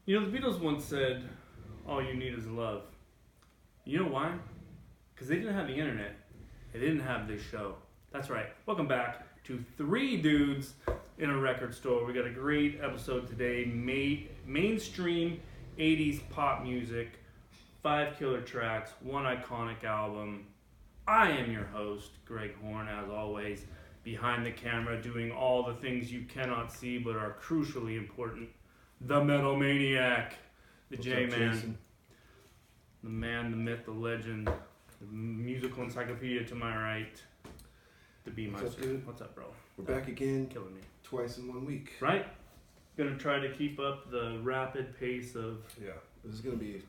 You know, the Beatles once said, all you need is love. You know why? Because they didn't have the internet. They didn't have this show. That's right. Welcome back to Three Dudes in a Record Store. We got a great episode today. Mainstream 80s pop music. 5 killer tracks. 1 iconic album. I am your host, Greg Horn, as always. Behind the camera, doing all the things you cannot see but are crucially important. The Metal Maniac. The J-Man. The man, the myth, the legend. The musical encyclopedia to my right. The B-Meister. What's up, dude? What's up, bro? We're back again. Killing me. Twice in 1 week. Right? Gonna try to keep up the rapid pace of... Yeah. This is going to be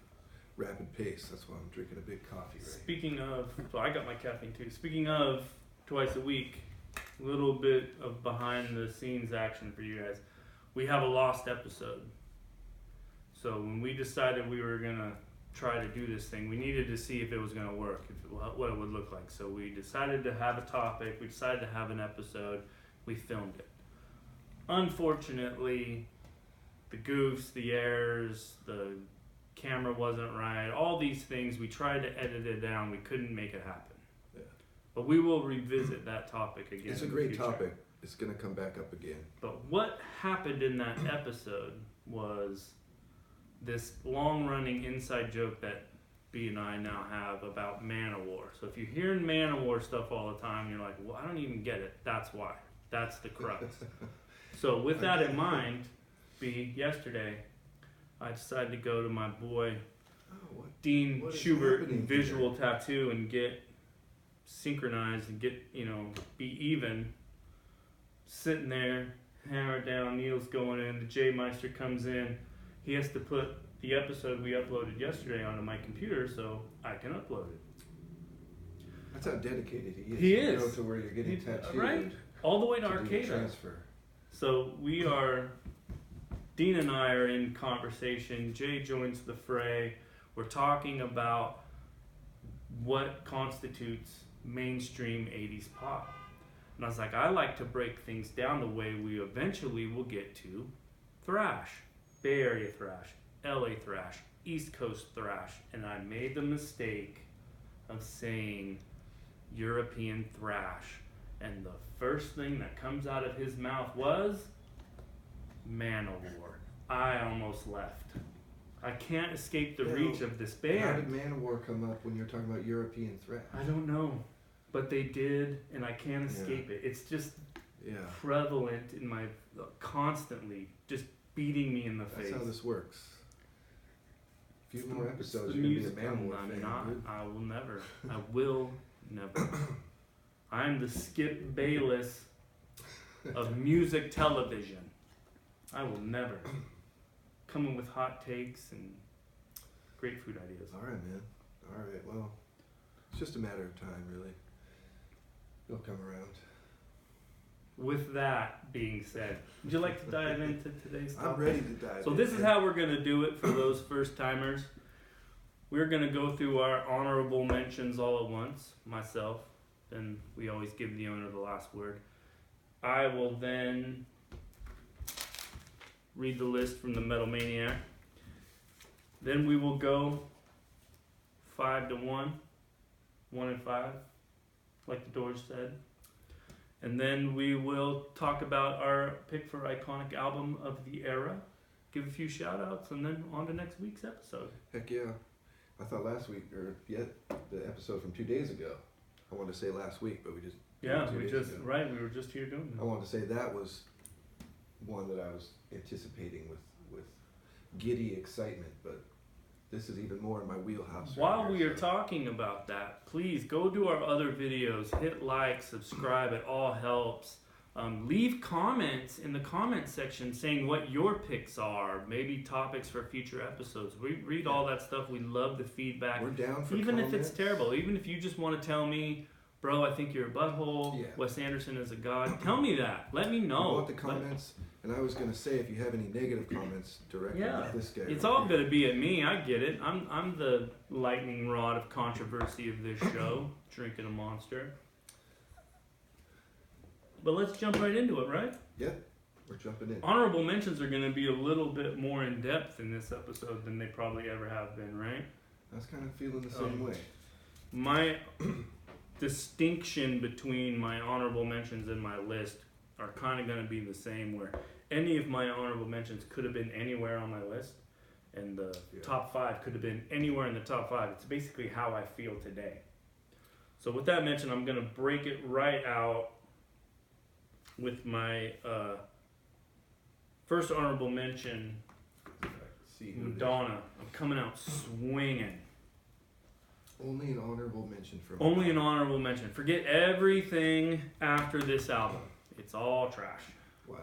rapid pace. That's why I'm drinking a big coffee, right? Speaking of... So I got my caffeine too. Speaking of twice a week, a little bit of behind the scenes action for you guys. We have a lost episode. So when we decided we were going to try to do this thing, we needed to see if it was going to work, what it would look like. So we decided to have a topic, we decided to have an episode, we filmed it. Unfortunately, the goofs, the errors, the camera wasn't right, all these things, we tried to edit it down, we couldn't make it happen. Yeah. But we will revisit that topic again. It's a great topic. It's going to come back up again. But what happened in that episode was this long-running inside joke that B and I now have about Manowar. So if you're hearing Manowar stuff all the time, you're like, well, I don't even get it. That's why. That's the crux. So with that in mind, B, yesterday, I decided to go to my boy Dean Schubert and Visual Tattoo and get synchronized and get, be even. Sitting there, hammer down, needles going in, the J-Meister comes in. He has to put the episode we uploaded yesterday onto my computer so I can upload it. That's how dedicated he is. He is. is. Go to where you're getting tattooed. Right? All the way to Arcata. Transfer. So we are, Dean and I are in conversation. Jay joins the fray. We're talking about what constitutes mainstream 80s pop. And I was like, I like to break things down the way we eventually will get to thrash. Bay Area thrash, LA thrash, East Coast thrash, and I made the mistake of saying European thrash, and the first thing that comes out of his mouth was Manowar. I almost left. I can't escape the reach of this band. How did Manowar come up when you're talking about European thrash? I don't know, but they did, and I can't escape it. It's just prevalent in my constantly just beating me in the face. That's how this works. A few more episodes, you're going to be a Manowar fan. I'm not. Dude. I will never. I will never. I'm the Skip Bayless of music television. I will never. Coming with hot takes and great food ideas. All right, man. All right, well, it's just a matter of time, really. It'll come around. With that being said, would you like to dive into today's topic? I'm ready to dive in. So this is how we're going to do it for those first timers. We're going to go through our honorable mentions all at once, myself. Then we always give the owner the last word. I will then read the list from the Metal Maniac. Then we will go 5 to 1, 1 and 5, like the Doors said. And then we will talk about our pick for iconic album of the era, give a few shout outs, and then on to next week's episode. Heck yeah. I thought last week, or the episode from 2 days ago. I wanted to say last week, but we just... Yeah, we were just here doing it. I wanted to say that was one that I was anticipating with giddy excitement, but this is even more in my wheelhouse. While we are talking about that, please go to our other videos, hit like, subscribe, it all helps. Leave comments in the comment section saying what your picks are, maybe topics for future episodes. We read all that stuff. We love the feedback. We're down for even comments. If it's terrible, even if you just want to tell me, bro, I think you're a butthole, Wes Anderson is a god, tell me that. Let me know. I want the comments, and I was going to say if you have any negative comments directly at this guy. It's all going to be at me. I get it. I'm the lightning rod of controversy of this show, drinking a Monster. But let's jump right into it, right? Yeah. We're jumping in. Honorable mentions are going to be a little bit more in depth in this episode than they probably ever have been, right? I was kind of feeling the same way. My distinction between my honorable mentions and my list are kind of going to be the same, where any of my honorable mentions could have been anywhere on my list, and the top 5 could have been anywhere in the top 5. It's basically how I feel today. So with that mentioned, I'm going to break it right out with my first honorable mention, Madonna. I'm coming out swinging. Only an honorable mention for me. Only an honorable mention. Forget everything after this album. It's all trash. Wow.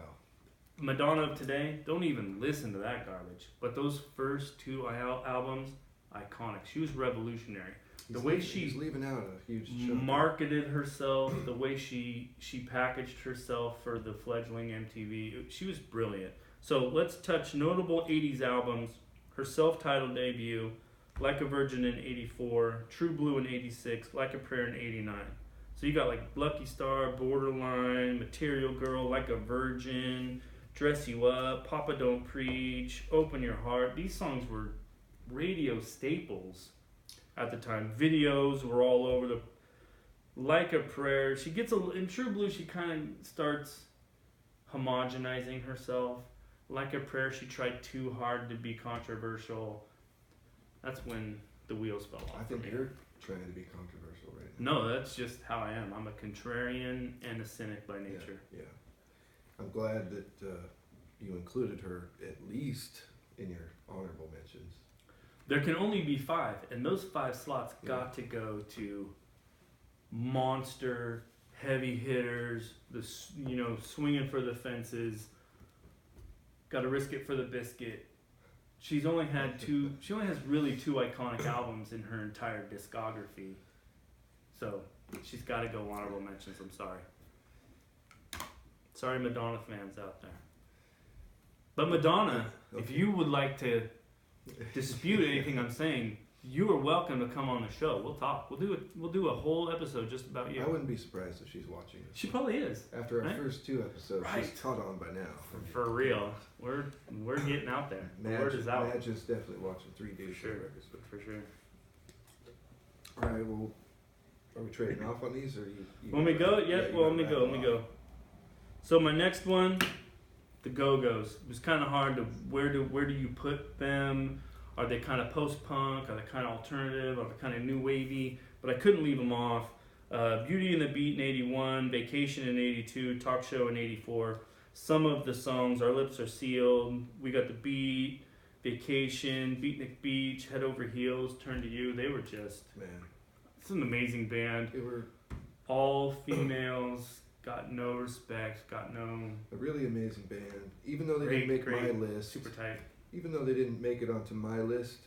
Madonna of today, don't even listen to that garbage. But those first 2 albums, iconic. She was revolutionary. He's leaving out a huge chunk. Marketed herself, the way she packaged herself for the fledgling MTV, she was brilliant. So let's touch notable 80s albums. Her self-titled debut, Like a Virgin in 84, True Blue in 86, Like a Prayer in 89. So you got like Lucky Star, Borderline, Material Girl, Like a Virgin, Dress You Up, Papa Don't Preach, Open Your Heart. These songs were radio staples at the time. Videos were all over the... Like a Prayer. She gets in True Blue, she kind of starts homogenizing herself. Like a Prayer, she tried too hard to be controversial. That's when the wheels fell off. I think you're trying to be controversial right now. No, that's just how I am. I'm a contrarian and a cynic by nature. Yeah. I'm glad that you included her at least in your honorable mentions. There can only be 5, and those 5 slots got to go to monster, heavy hitters, swinging for the fences, got to risk it for the biscuit. She's only had 2. She only has really 2 iconic albums in her entire discography, so she's got to go honorable mentions. I'm sorry, Madonna fans out there. But Madonna, if you would like to dispute anything I'm saying, you are welcome to come on the show. We'll talk. We'll do a whole episode just about you. I wouldn't be surprised if she's watching this. She probably is. After our first 2 episodes, she's caught on by now. For real, we're getting out there. The word is out. Madge is definitely watching 3 days. For sure. All right. Well, are we trading off on these, or you when we go? Let me go. So my next one, the Go-Go's. It was kind of hard to where do you put them? Are they kind of post-punk? Are they kind of alternative? Are they kind of new wavy? But I couldn't leave them off. Beauty and the Beat in 81, Vacation in 82, Talk Show in 84. Some of the songs, Our Lips Are Sealed, We Got the Beat, Vacation, Beatnik Beach, Head Over Heels, Turn to You. They were just... Man. It's an amazing band. They were... All females, got no respect, got no... A really amazing band. Even though they didn't make my list. Super tight. Even though they didn't make it onto my list,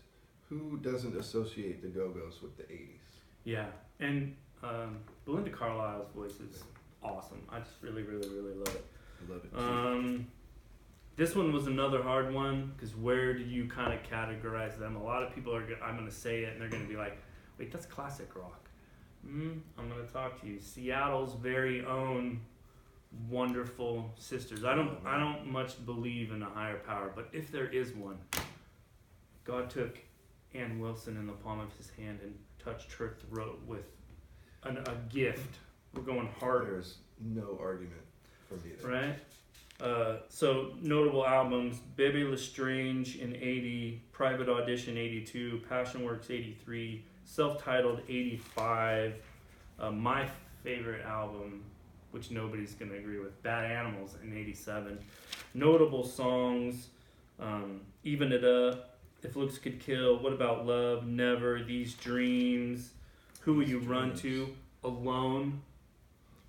who doesn't associate the Go-Go's with the 80s? Yeah, and Belinda Carlisle's voice is awesome. I just really, really, really love it. I love it too. This one was another hard one, because where do you kind of categorize them? A lot of people I'm going to say it, and they're going to be like, wait, that's classic rock. I'm going to talk to you. Seattle's very own wonderful sisters. I don't much believe in a higher power, but if there is one, God took Ann Wilson in the palm of his hand and touched her throat with a gift. We're going hard. There's no argument from me there. Right? So notable albums: Bebe Lestrange in 80, Private Audition 82, Passion Works 83, Self-Titled 85. My favorite album, which nobody's going to agree with, Bad Animals in 87. Notable songs, Even It Up, If Looks Could Kill, What About Love, Never, These Dreams, Who Will You Run To, Alone.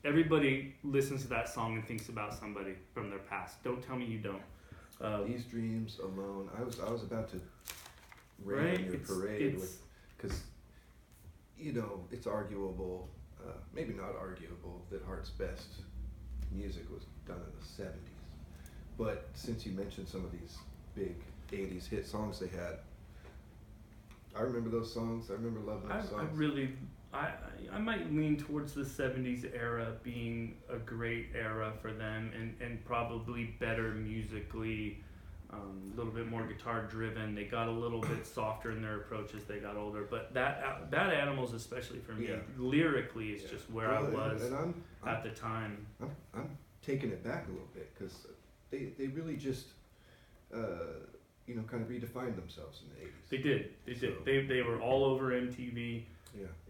Everybody listens to that song and thinks about somebody from their past. Don't tell me you don't. These Dreams, Alone. I was about to rain on your parade because it's arguable. Maybe not arguable that Heart's best music was done in the 70s. But since you mentioned some of these big 80s hit songs they had, I remember those songs. I remember loving those songs. I might lean towards the 70s era being a great era for them and probably better musically, a little bit more guitar driven. They got a little bit softer in their approach as they got older. But Bad Animals, especially for me, lyrically is just where I was and at the time. I'm taking it back a little bit because they really just kind of redefined themselves in the 80s. They did. They were all over MTV.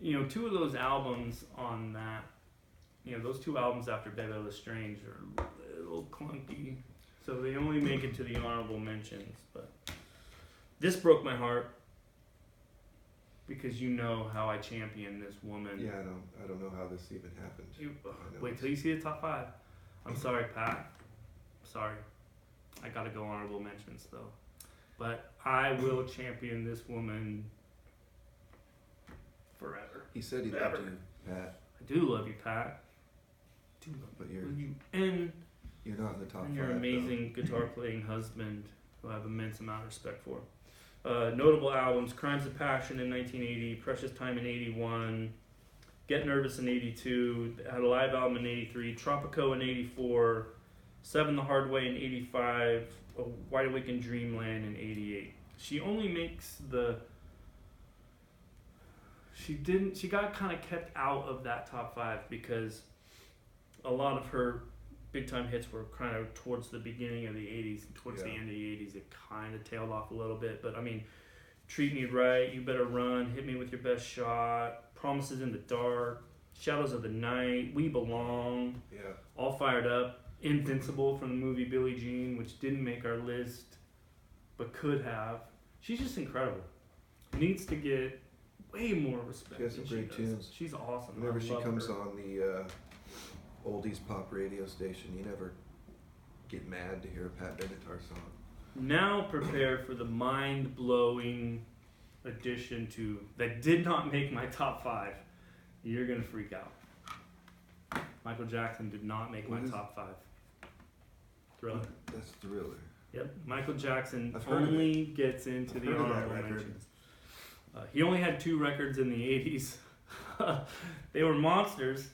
Yeah. Two of those albums on that, those two albums after Bebe Le Strange are a little clunky. So they only make it to the honorable mentions. But this broke my heart because you know how I champion this woman. Yeah, I don't know how this even happened. Wait till you see the top 5. I'm sorry, Pat. Sorry. I gotta go honorable mentions though. But I will champion this woman forever. He said he loved you, Pat. I do love you, Pat. I do love you. And you're not in the top 5. Your amazing guitar playing husband, who I have immense amount of respect for. Notable albums: Crimes of Passion in 1980, Precious Time in 81, Get Nervous in 82, had a live album in 83, Tropico in 84, Seven the Hard Way in 85, Wide Awake in Dreamland in 88. She only makes she got kind of kept out of that top 5 because a lot of her big time hits were kind of towards the beginning of the 80s and towards the end of the 80s it kind of tailed off a little bit. But I mean, Treat Me Right, You Better Run, Hit Me With Your Best Shot, Promises in the Dark, Shadows of the Night, We Belong, All Fired Up, Invincible from the movie Billie Jean, which didn't make our list but could have. She's just incredible. Needs to get way more respect. She has some great tunes. She's awesome. Whenever she comes on the oldies pop radio station, you never get mad to hear a Pat Benatar song. Now prepare for the mind-blowing addition to that did not make my top 5. You're gonna freak out. Michael Jackson did not make my top 5. Thriller. That's Thriller. Yep. Michael Jackson only gets into the honorable mentions. He only had 2 records in the 80s. They were monsters.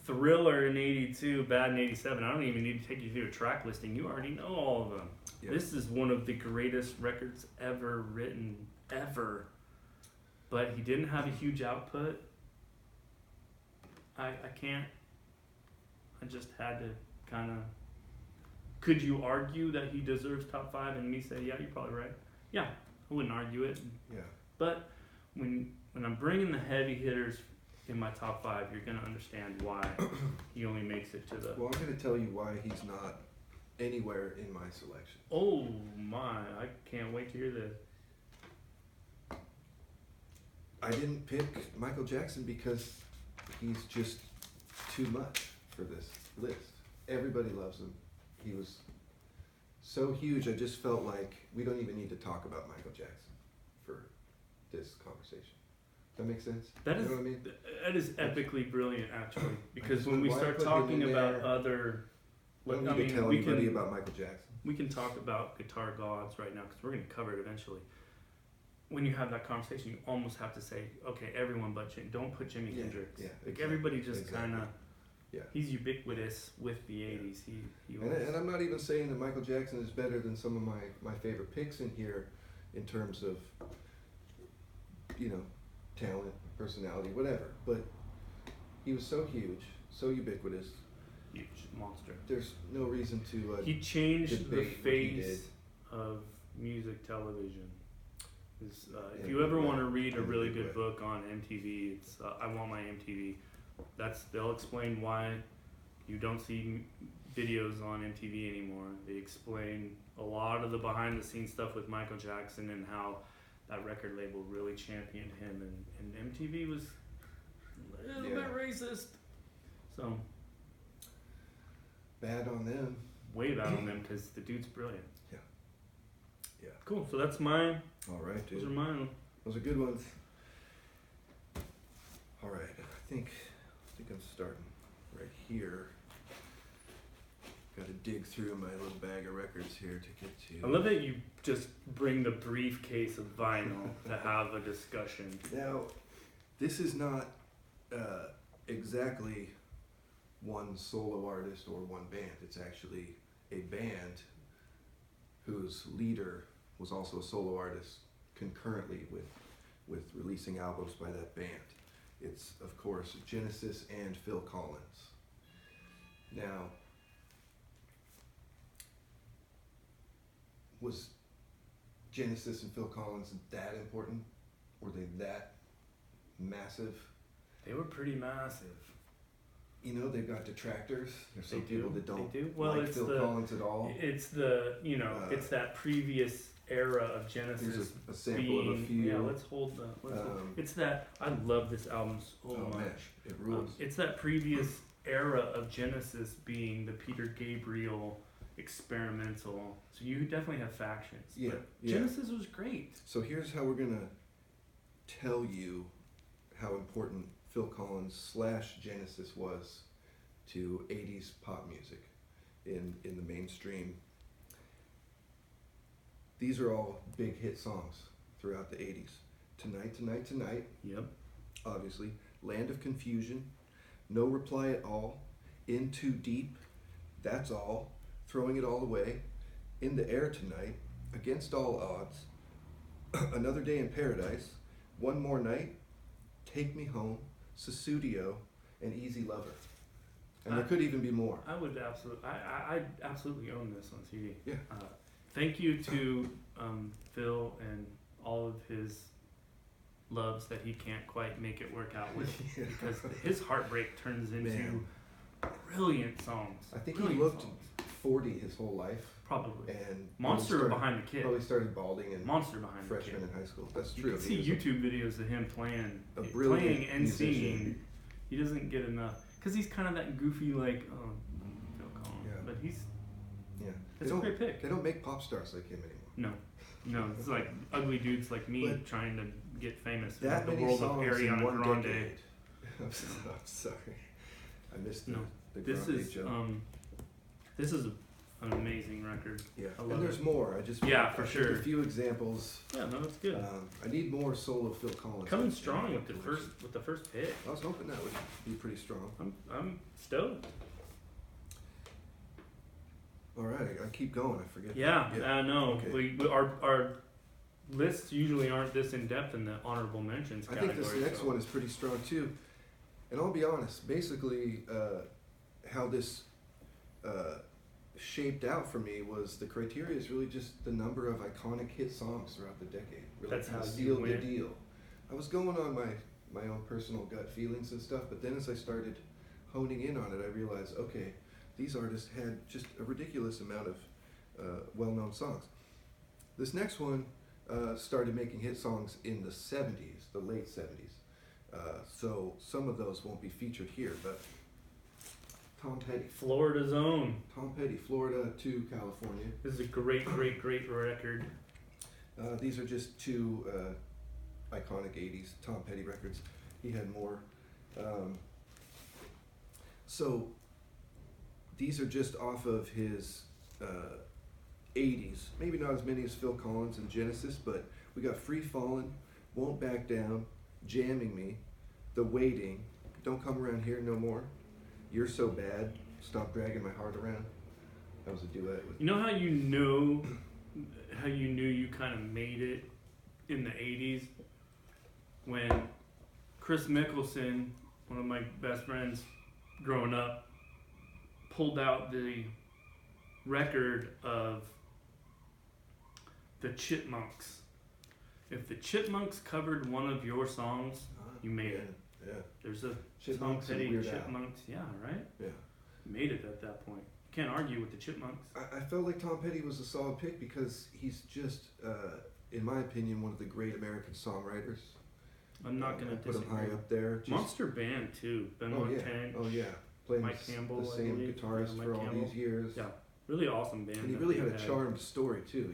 Thriller in 82, Bad in 87. I don't even need to take you through a track listing. You already know all of them. Yep. This is one of the greatest records ever written, ever. But he didn't have a huge output. I can't. I just had to kind of... Could you argue that he deserves top 5 and me say, yeah, you're probably right? Yeah, I wouldn't argue it. Yeah. But when I'm bringing the heavy hitters in my top 5, you're going to understand why he only makes it to the... Well, I'm going to tell you why he's not anywhere in my selection. Oh my, I can't wait to hear this. I didn't pick Michael Jackson because he's just too much for this list. Everybody loves him. He was so huge, I just felt like we don't even need to talk about Michael Jackson for this conversation. Does that make sense? That is, you know what I mean? That is epically brilliant, actually. Because when we start talking about other... I don't need to tell anybody about Michael Jackson. We can talk about guitar gods right now because we're going to cover it eventually. When you have that conversation, you almost have to say, okay, everyone but Jim. Don't put Jimi Hendrix. Yeah, like everybody just kind of... Yeah. He's ubiquitous with the 80s. He was. And I'm not even saying that Michael Jackson is better than some of my favorite picks in here in terms of, talent, personality, whatever. But he was so huge, so ubiquitous. Huge monster. There's no reason to he changed the face of music television. If you ever want to read a really good book on MTV, it's I Want My MTV. They'll explain why you don't see videos on MTV anymore. They explain a lot of the behind the scenes stuff with Michael Jackson and how that record label really championed him, and MTV was a little bit racist. So bad on them. Way bad on them because the dude's brilliant. Yeah. Cool. So that's mine. All right, dude. Those are mine. Those are good ones. All right. I think I'm starting right here. Got to dig through my little bag of records here to get to. I love that you just bring the briefcase of vinyl to have a discussion. Now, this is not exactly one solo artist or one band. It's actually a band whose leader was also a solo artist concurrently with releasing albums by that band. It's, of course, Genesis and Phil Collins. Now, was Genesis and Phil Collins that important? Were they that massive? They were pretty massive. You know, they've got detractors. There's some people that don't well, like Phil Collins at all. It's the, it's that previous era of Genesis. Here's a sample of a few. Yeah, let's hold the. It's that, I love this album so much. Man, it rules. It's that previous era of Genesis being the Peter Gabriel experimental. So you definitely have factions. Yeah, but Genesis was great. So here's how we're going to tell you how important Phil Collins / Genesis was to 80s pop music in the mainstream. These are all big hit songs throughout the 80s. Tonight, Tonight, Tonight. Yep. Obviously. Land of Confusion. No Reply at All. In Too Deep. That's All. Throwing It All Away. In the Air Tonight. Against All Odds. Another Day in Paradise. One More Night. Take Me Home. Susudio. And Easy Lover. And there could even be more. I would absolutely, I absolutely own this on CD. Yeah. Thank you to Phil and all of his loves that he can't quite make it work out with, because his heartbreak turns into brilliant songs. I think he looked 40 his whole life. Probably. And Monster Behind the Kid. Probably started balding in Monster Behind the Kid. Freshman in high school. That's true. You can see YouTube videos of him playing and musician. singing. He doesn't get enough because he's kind of that goofy, like, Phil Collins. Yeah. But he's. Yeah. It's a great pick. They don't make pop stars like him anymore. No, it's like ugly dudes like me trying to get famous in that the many world of songs Ariana in one Grande. decade. I'm sorry. I missed the This joke. This is an amazing record. Yeah, I love and there's it. more. I for sure. A few examples. Yeah, no, that's good. I need more solo Phil Collins. Coming strong with the first pick. I was hoping that would be pretty strong. I'm stoked. All right, I keep going. I forget. Yeah, I know. Okay. Our lists usually aren't this in depth in the honorable mentions category. I think this next one is pretty strong too. And I'll be honest. Basically, how this shaped out for me was the criteria is really just the number of iconic hit songs throughout the decade. Really That's how sealed you the win. deal. I was going on my own personal gut feelings and stuff, but then as I started honing in on it, I realized, okay, these artists had just a ridiculous amount of well-known songs. This next one started making hit songs in the 70s, the late 70s. So some of those won't be featured here, but Tom Petty. Florida's own. Tom Petty, Florida to California. This is a great record. These are just two iconic 80s Tom Petty records. He had more. So these are just off of his 80s. Maybe not as many as Phil Collins and Genesis, but we got Free Fallin', Won't Back Down, Jamming Me, The Waiting, Don't Come Around Here No More, You're So Bad, Stop Dragging My Heart Around. That was a duet with. You know how you knew you kind of made it in the 80s? When Chris Mickelson, one of my best friends growing up, pulled out the record of the Chipmunks. If the Chipmunks covered one of your songs, you made it. Yeah. There's a Chipmunks Tom Petty and Weird Al. Chipmunks. Yeah, right? Yeah. Made it at that point. Can't argue with the Chipmunks. I felt like Tom Petty was a solid pick because he's just, in my opinion, one of the great American songwriters. I'm not going to put disagree. him high up there. Monster Band too. Benoit Tench. Oh yeah. Playing Mike Campbell, the I same believe. guitarist Mike for all Campbell. these years. Yeah, really awesome band. And he really had a charmed story too.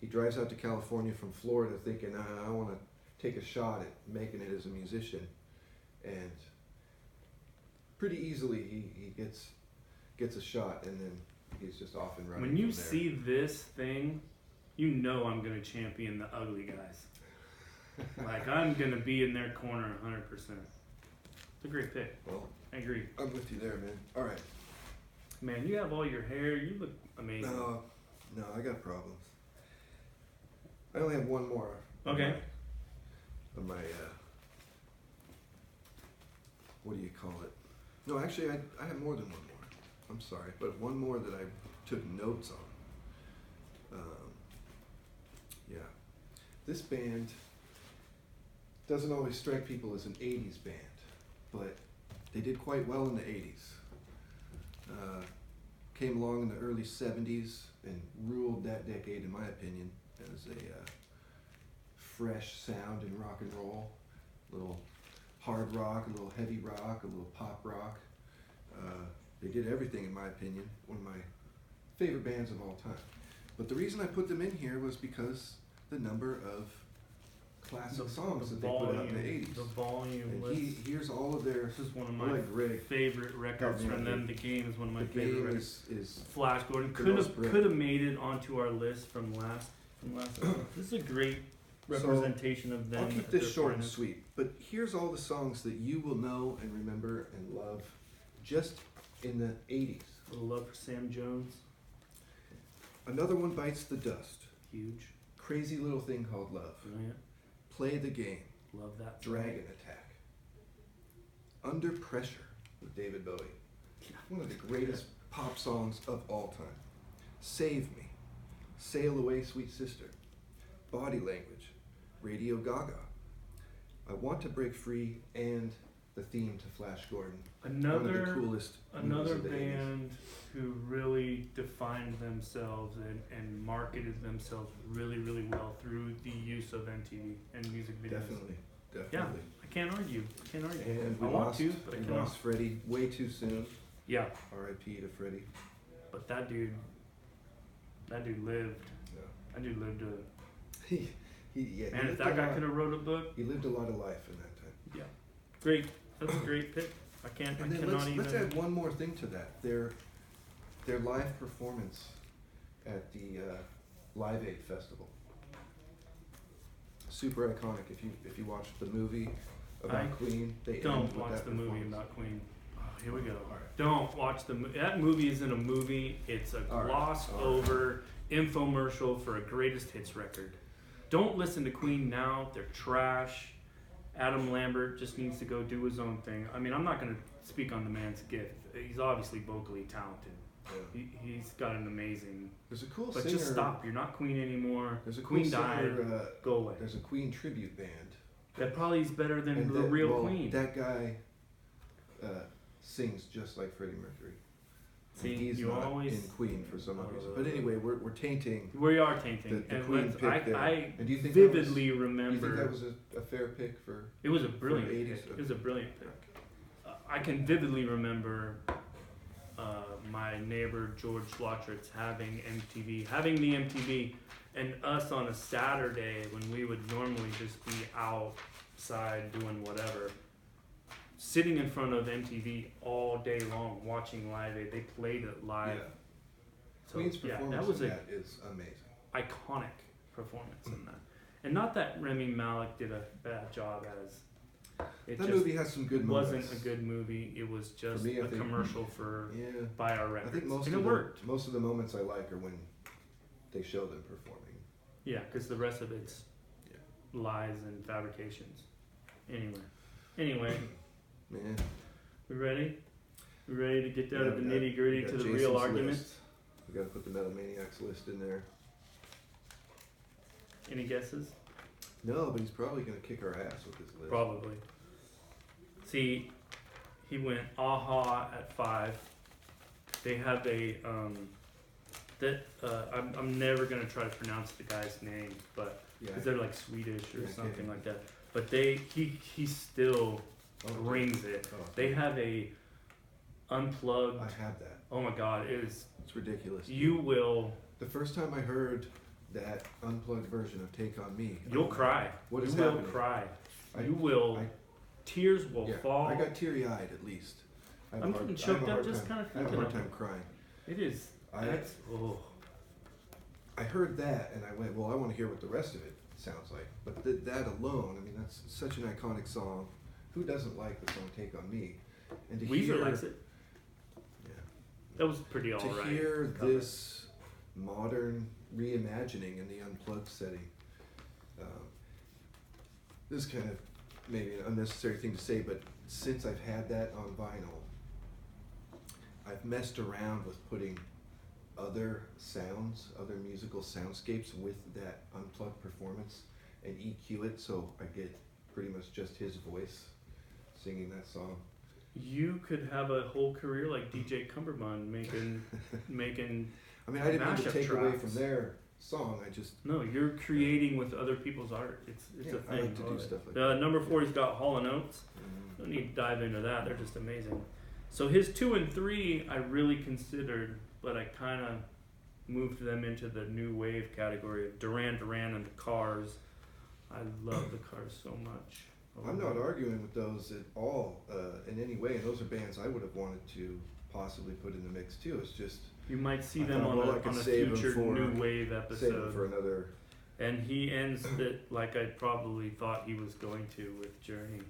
He drives out to California from Florida thinking, I want to take a shot at making it as a musician, and pretty easily he gets a shot, and then he's just off and running. When you from there. see this thing, you know I'm going to champion the ugly guys. Like, I'm going to be in their corner 100%. It's a great pick. Well, I agree. I'm with you there, man. All right. Man, you have all your hair. You look amazing. No, I got problems. I only have one more. Okay. Of my what do you call it? No, actually, I have more than one more. I'm sorry, but one more that I took notes on. Yeah. This band doesn't always strike people as an 80s band, but they did quite well in the 80s. Came along in the early 70s and ruled that decade, in my opinion, as a fresh sound in rock and roll. A little hard rock, a little heavy rock, a little pop rock. They did everything, in my opinion. One of my favorite bands of all time. But the reason I put them in here was because the number of classic songs that they put out in the 80s. The volume and list. Here's all of their... This is one of my favorite records from them. The Game is one of my favorite records. Is Flash Gordon could have made it onto our list from last episode. This is a great representation of them. I'll keep this short and sweet, but here's all the songs that you will know and remember and love just in the 80s. A little love for Sam Jones. Another One Bites the Dust. Huge. Crazy Little Thing Called Love. Brilliant. Play the Game. Love that. Dragon Attack. Under Pressure with David Bowie. One of the greatest pop songs of all time. Save Me. Sail Away, Sweet Sister. Body Language. Radio Gaga. I Want to Break Free, and the theme to Flash Gordon. One of the coolest another band who really defined themselves and marketed themselves really, really well through the use of MTV and music videos. Definitely. Yeah, I can't argue. And I want to, but I we cannot. lost Freddie way too soon. Yeah. R.I.P. to Freddie. But that dude lived. Yeah. That dude lived a... Man, if that guy could have wrote a book... He lived a lot of life in that time. Yeah. Great. That's a great pick. Let's add one more thing to that. Their live performance at the Live Aid Festival. Super iconic. If you watch the movie about Queen, they don't watch the movie about Queen. Oh, here we go. Right. Don't watch the movie. That movie isn't a movie. It's a glossed over infomercial for a greatest hits record. Don't listen to Queen now. They're trash. Adam Lambert just needs to go do his own thing. I mean, I'm not going to speak on the man's gift. He's obviously vocally talented. Yeah. He's got an amazing... There's a cool but singer... just stop. You're not Queen anymore. There's a Queen cool died. Singer, go away. There's a Queen tribute band. That probably is better than the real Queen. That guy sings just like Freddie Mercury. See, he's not in Queen for some reason. But anyway, we're tainting. We are tainting. The Queen pick there. I and do you think vividly remember. Do you think that was a fair pick for? It was a brilliant pick. It was a brilliant pick. I can vividly remember my neighbor George Schlotritz having the MTV, and us on a Saturday when we would normally just be outside doing whatever. Sitting in front of MTV all day long, watching Live Aid. They played it live. Yeah. So, Queen's performance that is amazing. Iconic performance in that. And not that Rami Malek did a bad job as... That movie has some good moments. It wasn't a good movie. It was just a commercial for Buy Our Records. I think most of the moments I like are when they show them performing. Yeah, because the rest of it's lies and fabrications. Anyway. Man. We ready? We ready to get down to the nitty gritty to the real arguments? We gotta put the Metal Maniacs list in there. Any guesses? No, but he's probably gonna kick our ass with his list. Probably. See, he went Aha at 5. They have a I'm never gonna try to pronounce the guy's name, but because they're like Swedish or something like that. But he still brings it. They have a unplugged. I have that. Oh my God, it's ridiculous. You will. The first time I heard that unplugged version of Take On Me, you'll cry. What is happening? You will cry. You will. Tears will fall. I got teary-eyed at least. I'm getting choked up just kind of thinking. I have a hard time crying. It is. I heard that and I went, well, I want to hear what the rest of it sounds like. But that alone, I mean, that's such an iconic song. who doesn't like the song "Take on Me"? And to Weezer hear, likes it. Yeah. That was pretty alright. To hear this modern reimagining in the unplugged setting, this is kind of maybe an unnecessary thing to say, but since I've had that on vinyl, I've messed around with putting other sounds, other musical soundscapes with that unplugged performance and EQ it so I get pretty much just his voice singing that song. You could have a whole career like DJ Cumberbund making I mean, I didn't mean to take tracks away from their song. I just no. You're creating with other people's art. It's yeah, a thing. I like to do stuff like that. Number 4's got Hall & Oates. Don't need to dive into that. They're just amazing. So his 2 and 3 I really considered, but I kind of moved them into the new wave category of Duran Duran and the Cars. I love the Cars so much. I'm not arguing with those at all in any way, and those are bands I would have wanted to possibly put in the mix too. It's just you might see I them thought, on well, a I could future new wave save episode. them for another. And he ends it like I probably thought he was going to with Journey,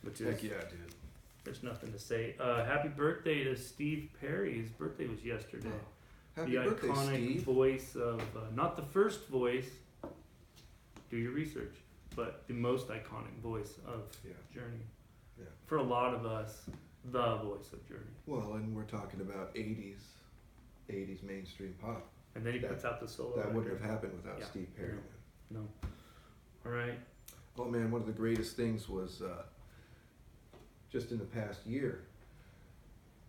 which is Heck yeah, dude. there's nothing to say. Happy birthday to Steve Perry. His birthday was yesterday. Happy The birthday, iconic Steve. voice of not the first voice. Do your research, but the most iconic voice of Yeah. Journey. Yeah. For a lot of us, the voice of Journey. Well, and we're talking about 80s mainstream pop. And then he puts out the solo. That wouldn't record. have happened without Yeah. Steve Perry. No. All right. Oh man, one of the greatest things was just in the past year,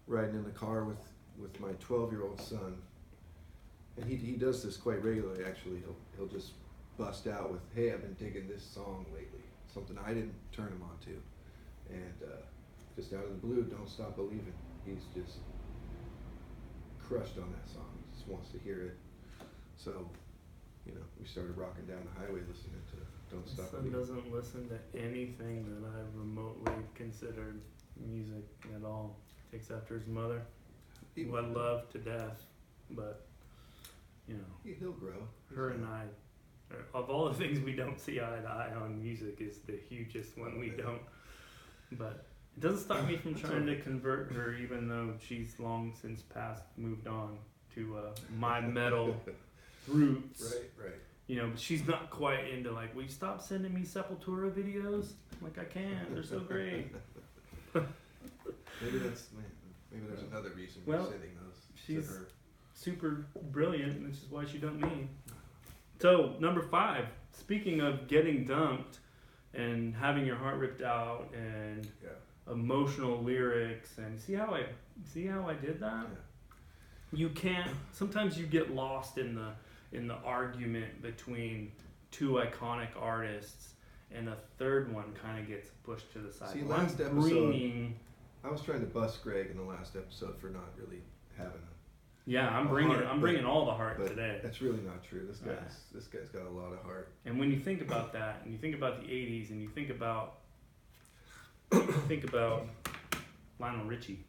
riding in the car with my 12-year-old son, and he does this quite regularly. Actually, he'll just bust out with, "Hey, I've been digging this song lately," something I didn't turn him on to, and just out of the blue, "Don't Stop Believing." He's just crushed on that song. He just wants to hear it. So, we started rocking down the highway listening to "Don't My Stop son Believing." doesn't listen to anything that I remotely considered music at all. Takes after his mother, who I love to death, but He'll grow. her and I, of all the things we don't see eye to eye on, music is the hugest one we don't. But it doesn't stop me from trying to convert her, even though she's long since moved on to my metal roots. Right. But she's not quite into like, will you stop sending me Sepultura videos? I'm like, I can't. They're so great. Maybe there's another reason Well, you're sending those she's to her. super brilliant, which is why she dumped me. So, number 5, speaking of getting dumped and having your heart ripped out and emotional lyrics, and see how I did that? Yeah. You can't, sometimes you get lost in the argument between two iconic artists, and a third one kind of gets pushed to the side. See, last episode, I was trying to bust Greg in the last episode for not really having I'm bringing all the heart today. That's really not true. This guy's got a lot of heart. And when you think about that, and you think about the 80s, and you think about Lionel Richie,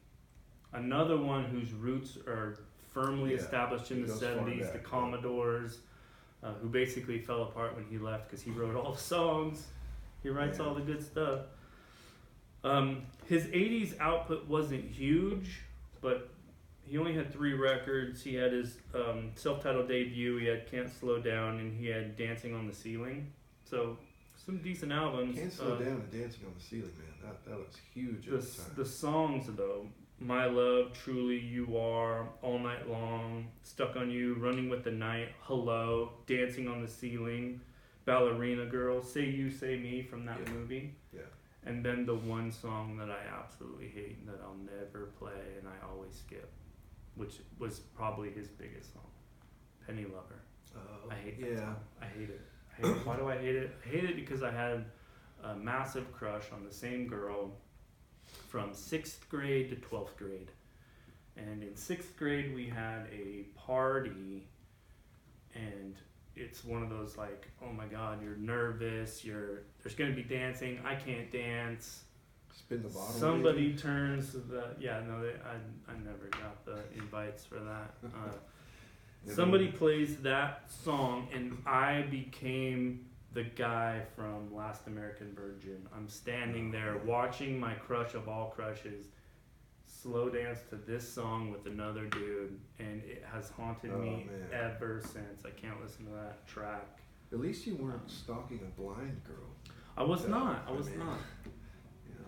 another one whose roots are firmly established in the 70s, the Commodores, who basically fell apart when he left because he wrote all the songs. He writes all the good stuff. His 80s output wasn't huge, but he only had 3 records. He had his self-titled debut, he had Can't Slow Down, and he had Dancing on the Ceiling. So, some decent albums. Can't Slow Down and Dancing on the Ceiling, man. That was huge at the time. The songs, though, My Love, Truly, You Are, All Night Long, Stuck on You, Running with the Night, Hello, Dancing on the Ceiling, Ballerina Girl, Say You, Say Me from that movie. Yeah. And then the one song that I absolutely hate and that I'll never play and I always skip, which was probably his biggest song, Penny Lover. I hate that song. I hate it. Why do I hate it? I hate it because I had a massive crush on the same girl from 6th grade to 12th grade. And in 6th grade we had a party, and it's one of those like, oh my god, you're nervous, there's gonna be dancing, I can't dance. Spin the bottle. Somebody turns I never got the invites for that. Somebody plays that song and I became the guy from Last American Virgin. I'm standing there watching my crush of all crushes slow dance to this song with another dude, and it has haunted me ever since. I can't listen to that track. At least you weren't stalking a blind girl. I was not. Yeah.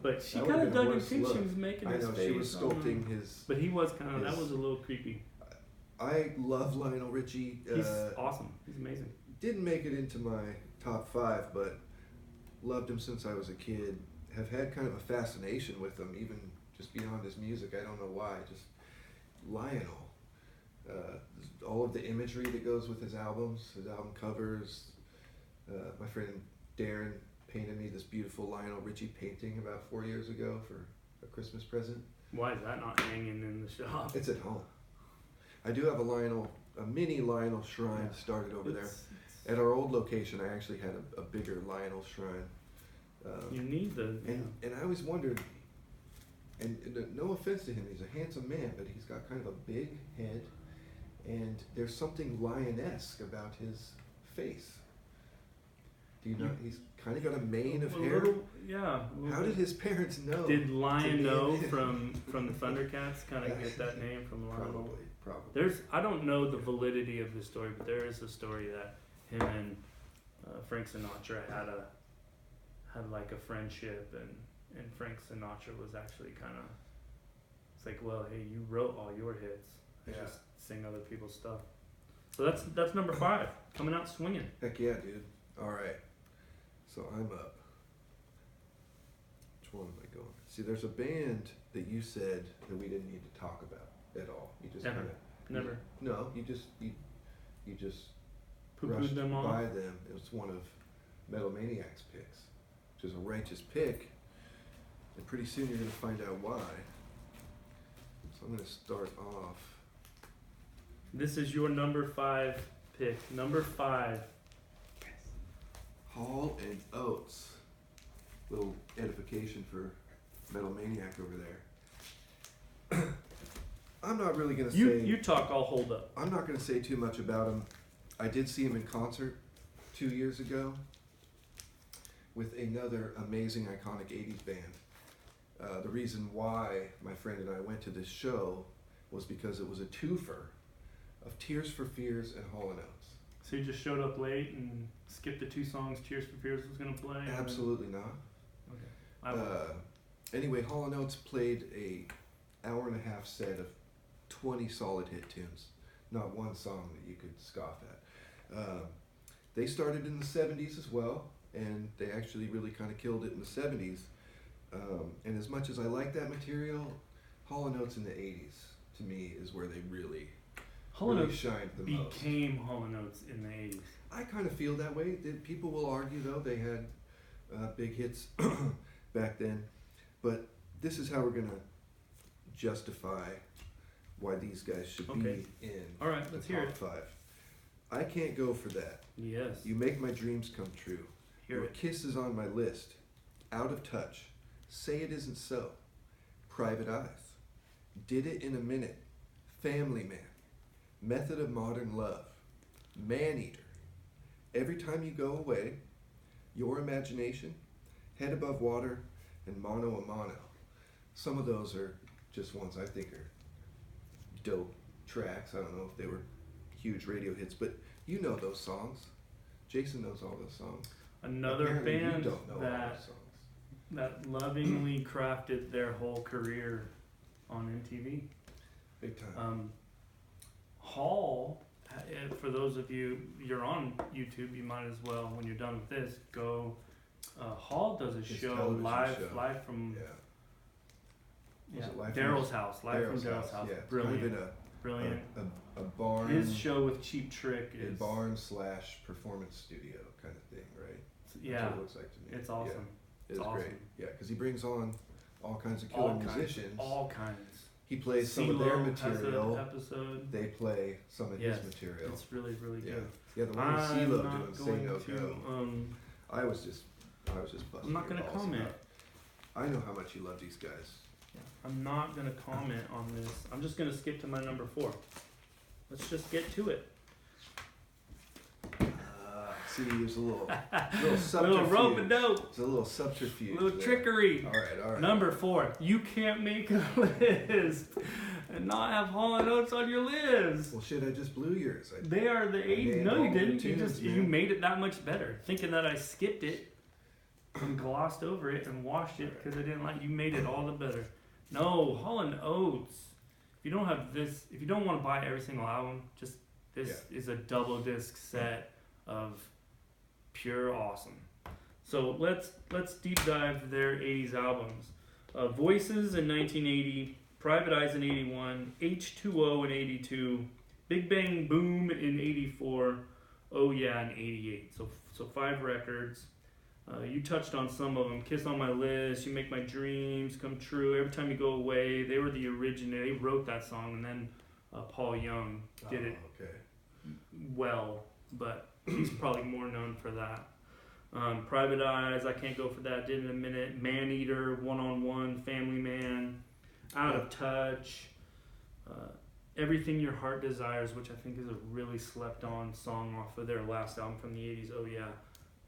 But she kind of dug him too. She was making his face. She was sculpting his. But he was kind of. That was a little creepy. I love Lionel Richie. He's awesome. He's amazing. Didn't make it into my top 5, but loved him since I was a kid. Have had kind of a fascination with him, even just beyond his music. I don't know why. Just Lionel. All of the imagery that goes with his album covers. My friend Darren painted me this beautiful Lionel Richie painting about 4 years ago for a Christmas present. Why is that not hanging in the shop? It's at home. I do have a mini Lionel shrine started over there. At our old location, I actually had a bigger Lionel shrine. You need the... And I always wondered, and no offense to him, he's a handsome man, but he's got kind of a big head, and there's something lion-esque about his face. Do you know? He's kind of got a mane of hair. How did his parents know? Did Lion know from the Thundercats kind of get that name from Lionel? Probably. I don't know the validity of this story, but there is a story that him and Frank Sinatra had like a friendship, and Frank Sinatra was actually kind of, it's like, well, hey, you wrote all your hits. I just sing other people's stuff. So that's number 5, coming out swinging. Heck yeah, dude. All right. So I'm up. Which one am I going? See, there's a band that you said that we didn't need to talk about at all. You just Never. No, you just Poo-pooed rushed them off. by them. It was one of Metal Maniac's picks, which is a righteous pick, and pretty soon you're going to find out why. So I'm going to start off. This is your number 5 pick. Number 5. Hall and Oates. Little edification for Metal Maniac over there. I'm not really going to say... You talk, I'll hold up. I'm not going to say too much about him. I did see him in concert 2 years ago with another amazing, iconic 80s band. The reason why my friend and I went to this show was because it was a twofer of Tears for Fears and Hall & Oates. So you just showed up late and skipped the 2 songs Tears for Fears was going to play? Absolutely not. Okay. Anyway, Hall & Oates played a hour-and-a-half set of 20 solid hit tunes. Not one song that you could scoff at. They started in the 70s as well, and they actually really kind of killed it in the 70s. And as much as I like that material, Hall & Oates in the 80s, to me, is where they really shined the most. Became Hall & Oates in the 80s. I kind of feel that way. People will argue, though, they had big hits back then. But this is how we're going to justify why these guys should be in the top 5. I can't go for that. Yes. You make my dreams come true. Your kiss is on my list. Out of touch. Say it isn't so. Private eyes. Did it in a minute. Family man. Method of modern love. Man eater. Every time you go away. Your imagination. Head above water. And mano a mano. Some of those are just ones I think are dope tracks. I don't know if they were huge radio hits, but you know those songs. Jason knows all those songs. Another Apparently band you don't know all those songs. that lovingly crafted their whole career on MTV. Big time. Hall, for those of you're on YouTube, you might as well, when you're done with this, go. Hall does a show live from Daryl's house, live from Daryl's house. Yeah, Brilliant. Kind of Brilliant. A barn. His show with Cheap Trick is a barn/performance studio kind of thing, right? Yeah. That's what it looks like to me. It's awesome. Yeah. It's awesome. Great. Yeah, because he brings on all kinds of killer musicians. All kinds. He plays some of their material. Episode. They play some of his material. It's really, really good. Yeah, the one with CeeLo doing Say No Go. I was just busting. I'm not going to comment. I know how much you love these guys. Yeah, I'm not going to comment on this. I'm just going to skip to my number 4. Let's just get to it. See, there's a little subterfuge. Little rope-a-dope. It's a little subterfuge. Little trickery. All right. Number 4. You can't make a list and not have Hall & Oates on your list. Well, shit, I just blew yours. They are the 80s. No, you didn't. Tunes, you made it that much better. Thinking that I skipped it and glossed over it and washed it because I didn't like. You made it all the better. No, Hall & Oates. If you don't have this, if you don't want to buy every single album, just this is a double disc set of pure awesome. So let's deep dive their 80s albums. Voices in 1980, Private Eyes in 81, H2O in 82, Big Bang Boom in 84, Oh Yeah in 88. So 5 records. You touched on some of them. Kiss on My List, You Make My Dreams Come True, Every Time You Go Away. They were the original. They wrote that song, and then Paul Young did it well, but he's probably more known for that. Private Eyes, I Can't Go For That, Did in a Minute, Man Eater, One on One, Family Man, Out of Touch, Everything Your Heart Desires, which I think is a really slept on song off of their last album from the 80s, Oh Yeah.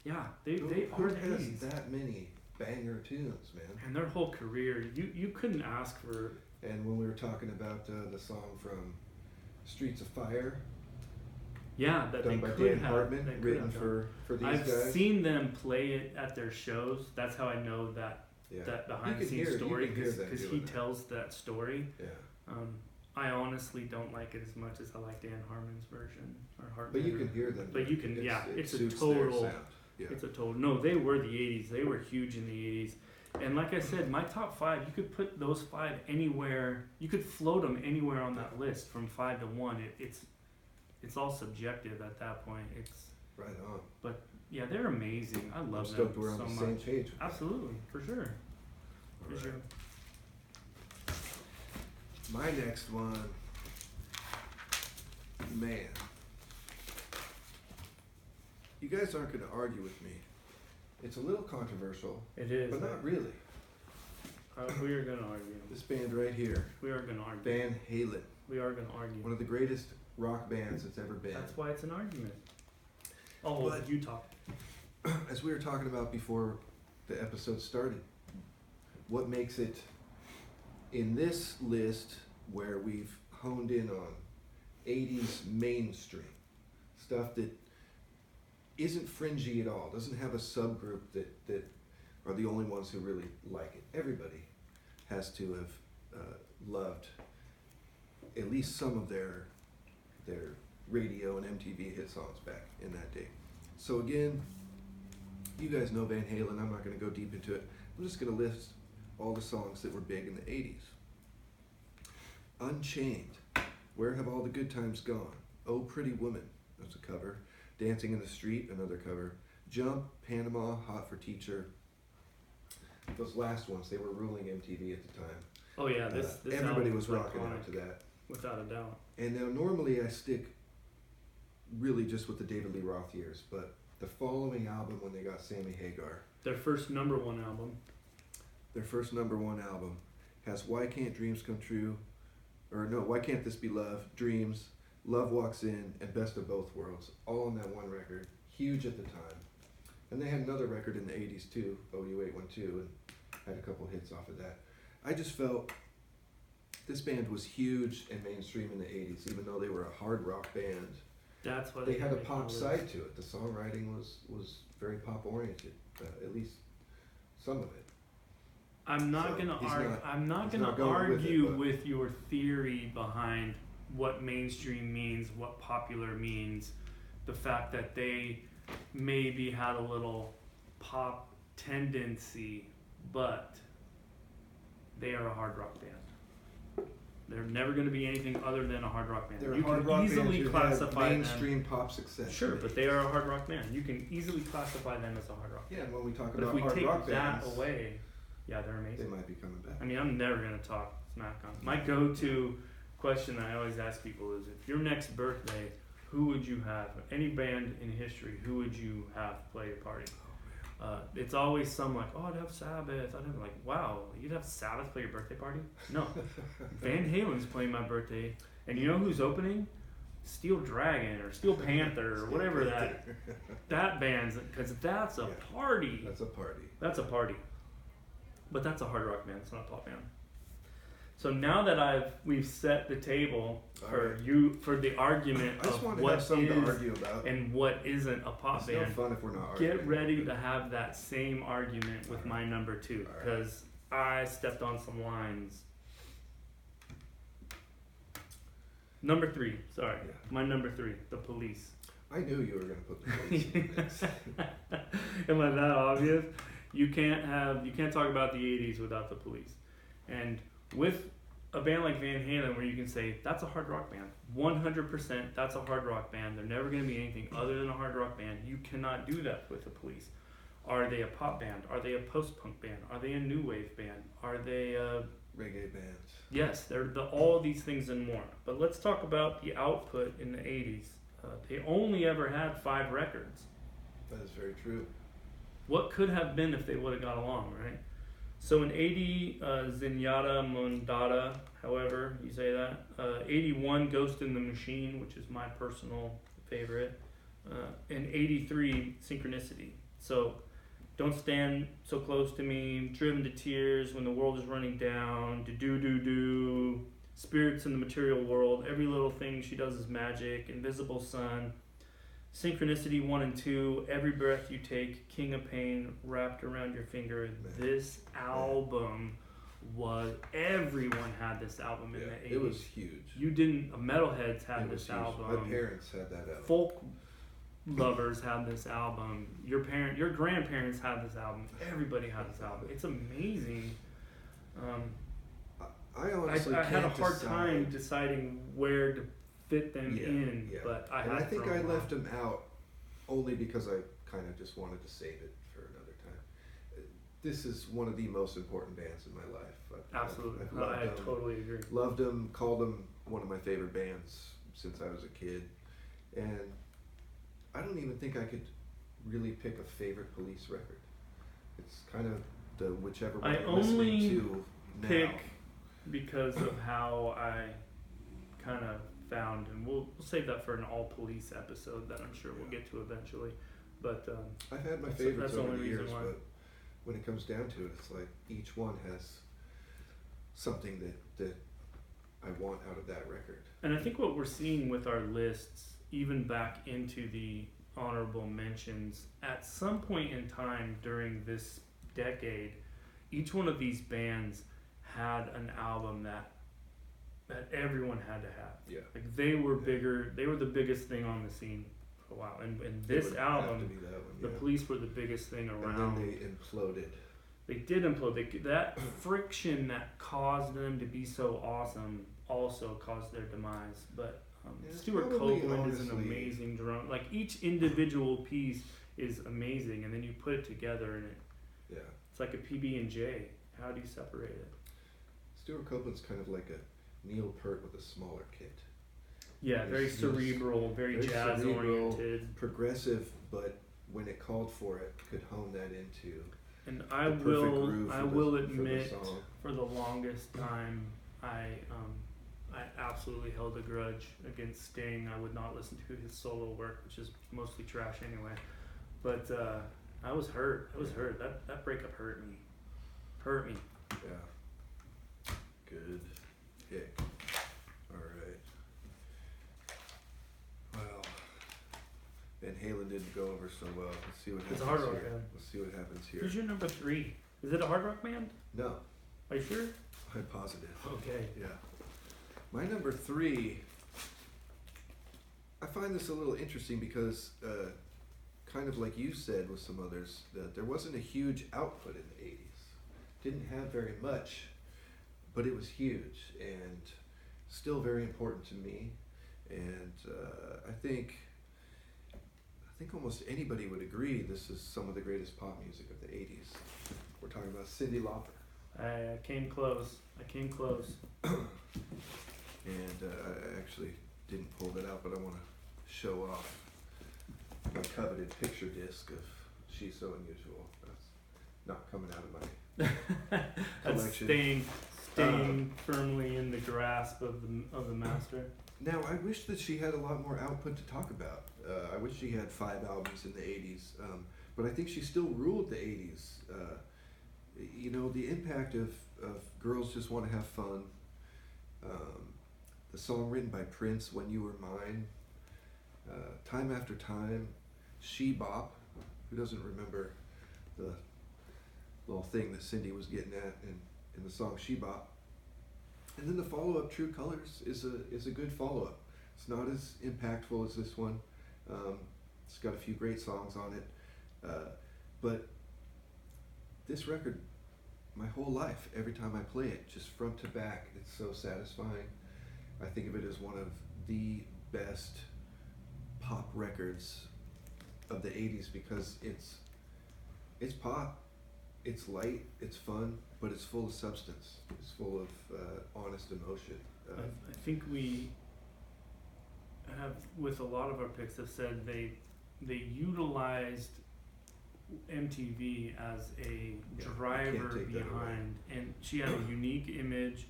Yeah, they are the 80s. That many banger tunes, man. And their whole career, you couldn't ask for... And when we were talking about the song from Streets of Fire... Yeah, that done they by could Dan have. Hartman, written for these guys. I've seen them play it at their shows. That's how I know that behind the scenes story, because he tells that story. Yeah. I honestly don't like it as much as I like Dan Harmon's version or Hartman. But you can hear them. But you can, it's a total. It's a total. No, they were the 80s. They were huge in the 80s. And like I said, my top 5, you could put those 5 anywhere. You could float them anywhere on that list from 5 to 1. It's all subjective at that point. It's right on. But yeah, they're amazing. I love them stoked we're on so the much. same page. Absolutely, for sure. For sure. My next one, man. You guys aren't going to argue with me. It's a little controversial. It is. But not really. We are going to argue. This band right here. We are going to argue. Van Halen. We are going to argue. One of the greatest rock bands that's ever been. That's why it's an argument. Oh, but you talk. As we were talking about before the episode started, what makes it in this list where we've honed in on 80s mainstream stuff that isn't fringy at all, doesn't have a subgroup that are the only ones who really like it. Everybody has to have loved at least some of their radio and MTV hit songs back in that day. So again, you guys know Van Halen. I'm not going to go deep into it. I'm just going to list all the songs that were big in the 80s. Unchained, Where Have All the Good Times Gone? Oh Pretty Woman, that's a cover. Dancing in the Street, another cover. Jump, Panama, Hot for Teacher. Those last ones, they were ruling MTV at the time. Oh yeah, this everybody was rocking out to that. Without a doubt. And now normally I stick really just with the David Lee Roth years, but the following album when they got Sammy Hagar. Their first number 1 album. Their first number 1 album has Why Can't Dreams Come True, or no, Why Can't This Be Love, Dreams, Love Walks In, and Best of Both Worlds, all on that one record. Huge at the time. And they had another record in the 80s too, OU812, and had a couple hits off of that. I just felt this band was huge and mainstream in the 80s, even though they were a hard rock band. That's why they had a pop side to it. The songwriting was very pop oriented, at least some of it. I'm not gonna argue with your theory behind what mainstream means, what popular means, the fact that they maybe had a little pop tendency, but they are a hard rock band. They're never going to be anything other than a hard rock band. They're you a hard can rock easily band classify mainstream pop success. Sure, but they are a hard rock band. You can easily classify them as a hard rock band. Yeah, and when we talk but about if we hard take rock that bands, away, yeah, they're amazing. They might be coming back. I mean, I'm never going to talk smack on them. My go-to question I always ask people is, if your next birthday, who would you have? Any band in history, who would you have play your party? It's always some like, oh, I'd have Sabbath. I'd have like, wow, you'd have Sabbath play your birthday party? No. Van Halen's playing my birthday. And you know who's opening? Steel Dragon or Steel Panther or whatever that. that band's, because that's a party. That's a party. That's a party. But that's a hard rock band. It's not a pop band. So now that we've set the table for the argument of what is to argue about. And what isn't a pop band. It's no fun if we're not arguing. Get ready to have that same argument with my number 2, because I stepped on some lines. Number 3, sorry. Yeah. My number 3, The Police. I knew you were going to put The Police in this. Am I that obvious? You can't talk about the 80s without The Police. And with a band like Van Halen, where you can say, that's a hard rock band. 100% that's a hard rock band. They're never going to be anything other than a hard rock band. You cannot do that with The Police. Are they a pop band? Are they a post-punk band? Are they a new wave band? Are they a... reggae bands? Yes, they're all these things and more. But let's talk about the output in the 80s. They only ever had 5 records. That is very true. What could have been if they would have got along, right? So in 80, Zenyatta Mondatta, however you say that. 81, Ghost in the Machine, which is my personal favorite. And 83, Synchronicity. So Don't Stand So Close to Me, Driven to Tears, When the World is Running Down, Do, Spirits in the Material World, Every Little Thing She Does Is Magic, Invisible Sun, Synchronicity 1 and 2, Every Breath You Take, King of Pain, Wrapped Around Your Finger. This album was, everyone had this album in the 80s. It was huge. You didn't, metalheads had this huge. album. My parents had that album. Folk lovers had this album. Your grandparents had this album. Everybody had this album. It's amazing. I honestly I had a hard time deciding where to fit them in, but I think I left them out only because I kind of just wanted to save it for another time. This is one of the most important bands in my life. Absolutely. I totally agree. Loved them, called them one of my favorite bands since I was a kid. And I don't even think I could really pick a favorite Police record. It's kind of the whichever one I'm listening to now. Pick because of how I kind of found, and we'll save that for an all Police episode that I'm sure we'll get to eventually. But I've had my favorites over the years, but when it comes down to it, it's like each one has something that I want out of that record. And I think what we're seeing with our lists, even back into the honorable mentions, at some point in time during this decade, each one of these bands had an album that everyone had to have. Yeah. Like they were bigger, they were the biggest thing on the scene for a while. And this album, the Police were the biggest thing around. And then they imploded. They did implode. That friction that caused them to be so awesome also caused their demise. But Stuart Copeland is an amazing drum. Like each individual piece is amazing, and then you put it together, and it's like a PB&J. How do you separate it? Stuart Copeland's kind of like a Neil Peart with a smaller kit. Yeah, very cerebral, very jazz oriented, progressive, but when it called for it, could hone that into. And I will admit, for the longest time, I absolutely held a grudge against Sting. I would not listen to his solo work, which is mostly trash anyway. But I was hurt. That breakup hurt me. Yeah. Good pick. All right. Well, Van Halen didn't go over so well. Let's see what happens. It's a hard rock band. Let's see what happens here. Who's your number 3? Is it a hard rock band? No. Are you sure? I'm positive. Okay. Yeah. My number 3, I find this a little interesting because, kind of like you said with some others, that there wasn't a huge output in the 80s. Didn't have very much, but it was huge and still very important to me. And I think almost anybody would agree this is some of the greatest pop music of the 80s. We're talking about Cindi Lauper. I came close. And I actually didn't pull that out, but I want to show off my coveted picture disc of She's So Unusual. That's not coming out of my That's collection. staying firmly in the grasp of the master. Now, I wish that she had a lot more output to talk about. I wish she had 5 albums in the 80s, but I think she still ruled the 80s. The impact of Girls Just Want to Have Fun, the song written by Prince, When You Were Mine, Time After Time, She Bop. Who doesn't remember the little thing that Cindi was getting at in the song She Bop? And then the follow-up, True Colors, is a good follow-up. It's not as impactful as this one. It's got a few great songs on it. But this record, my whole life, every time I play it, just front to back, it's so satisfying. I think of it as one of the best pop records of the 80s because it's pop, it's light, it's fun, but it's full of substance. It's full of honest emotion. I think we have, with a lot of our picks, have said they utilized MTV as a driver behind, and she had a unique image.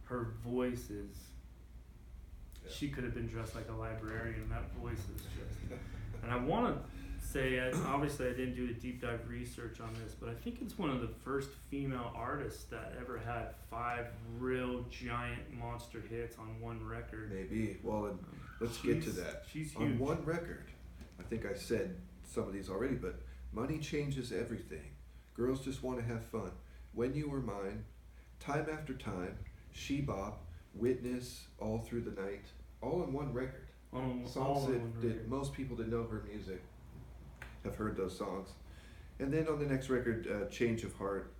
Her voice is, she could have been dressed like a librarian. That voice is just, and I want to say, obviously I didn't do a deep dive research on this, but I think it's one of the first female artists that ever had 5 real giant monster hits on one record. Maybe. Well, and let's get to that. She's huge. On one record, I think I said some of these already, but Money Changes Everything, Girls Just Want to Have Fun, When You Were Mine, Time After Time, She Bop, Witness, All Through the Night, all on one record. Songs that most people that know her music have heard those songs. And then on the next record, Change of Heart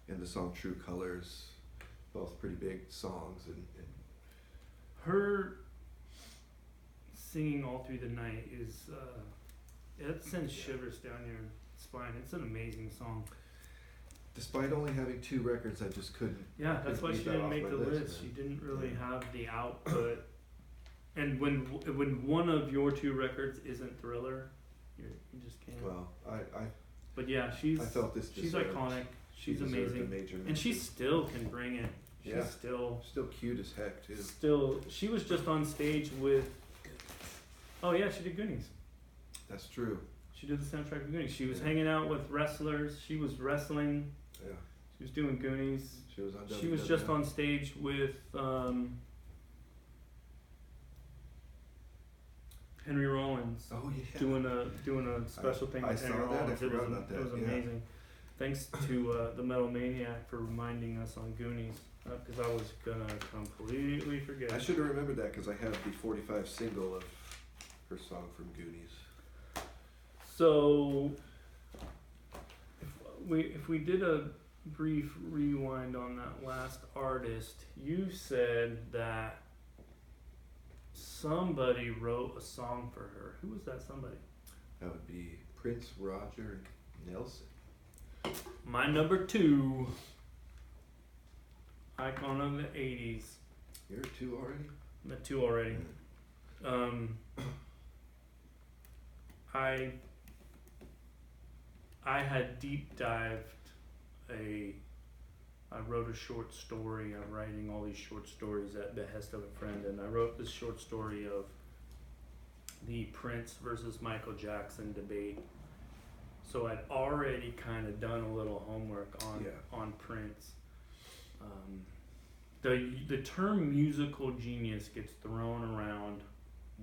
and the song True Colors, both pretty big songs. And her singing All Through the Night is, it sends shivers down your spine. It's an amazing song. Despite only having 2 records, I just couldn't. Yeah, that's why she didn't make the list. She didn't really have the output. And when one of your 2 records isn't Thriller, you just can't. Well, But yeah, she's iconic. She's amazing, and she still can bring it. She's still cute as heck too. She was just on stage with. Oh yeah, she did Goonies. That's true. She did the soundtrack of Goonies. She was hanging out with wrestlers. She was wrestling. Yeah. She was doing Goonies. She was on. She was just on stage with Henry Rollins. Oh yeah. Doing a special thing with Henry Rollins. It was amazing. Thanks to the Metal Maniac for reminding us on Goonies, because I was gonna completely forget. I should have remembered that because I have the 45 single of her song from Goonies. So, if we did a brief rewind on that last artist, you said that somebody wrote a song for her. Who was that somebody? That would be Prince Roger Nelson. My number 2 icon of the 80s. You're at 2 already? I'm at 2 already. I had deep dived I wrote a short story. I'm writing all these short stories at behest of a friend, and I wrote this short story of the Prince versus Michael Jackson debate. So I'd already kind of done a little homework on Prince. The term musical genius gets thrown around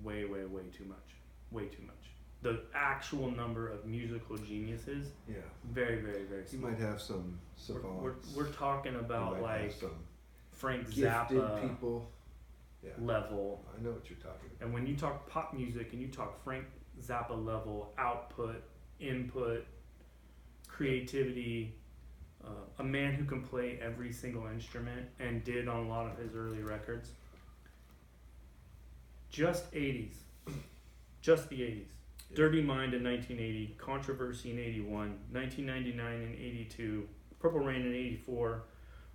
way too much. The actual number of musical geniuses, very small. You might have some savants. We're talking about like some Frank gifted Zappa people. level. I know what you're talking about. And when you talk pop music and you talk Frank Zappa level output, input, creativity, a man who can play every single instrument and did on a lot of his early records. Just 80s. Just the 80s. Yeah. Dirty Mind in 1980, Controversy in 81, 1999 in 82, Purple Rain in 84,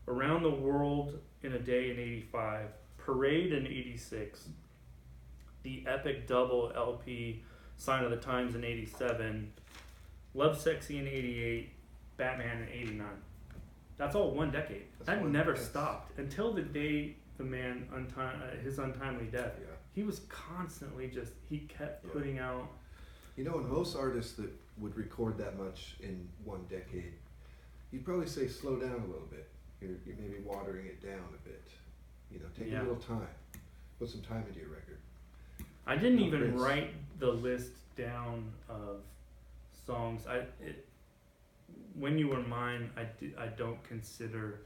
Around the World in a Day in 85, Parade in 86, the epic double LP Sign of the Times in 87, Love Sexy in 88, Batman in 89. That's all one decade. That never stopped until the day the man his untimely death. he was constantly he kept putting out. You know, and most artists that would record that much in one decade, you'd probably say slow down a little bit. You're maybe watering it down a bit. You know, take a little time. Put some time into your record. I didn't even write the list down of songs. When You Were Mine, I don't consider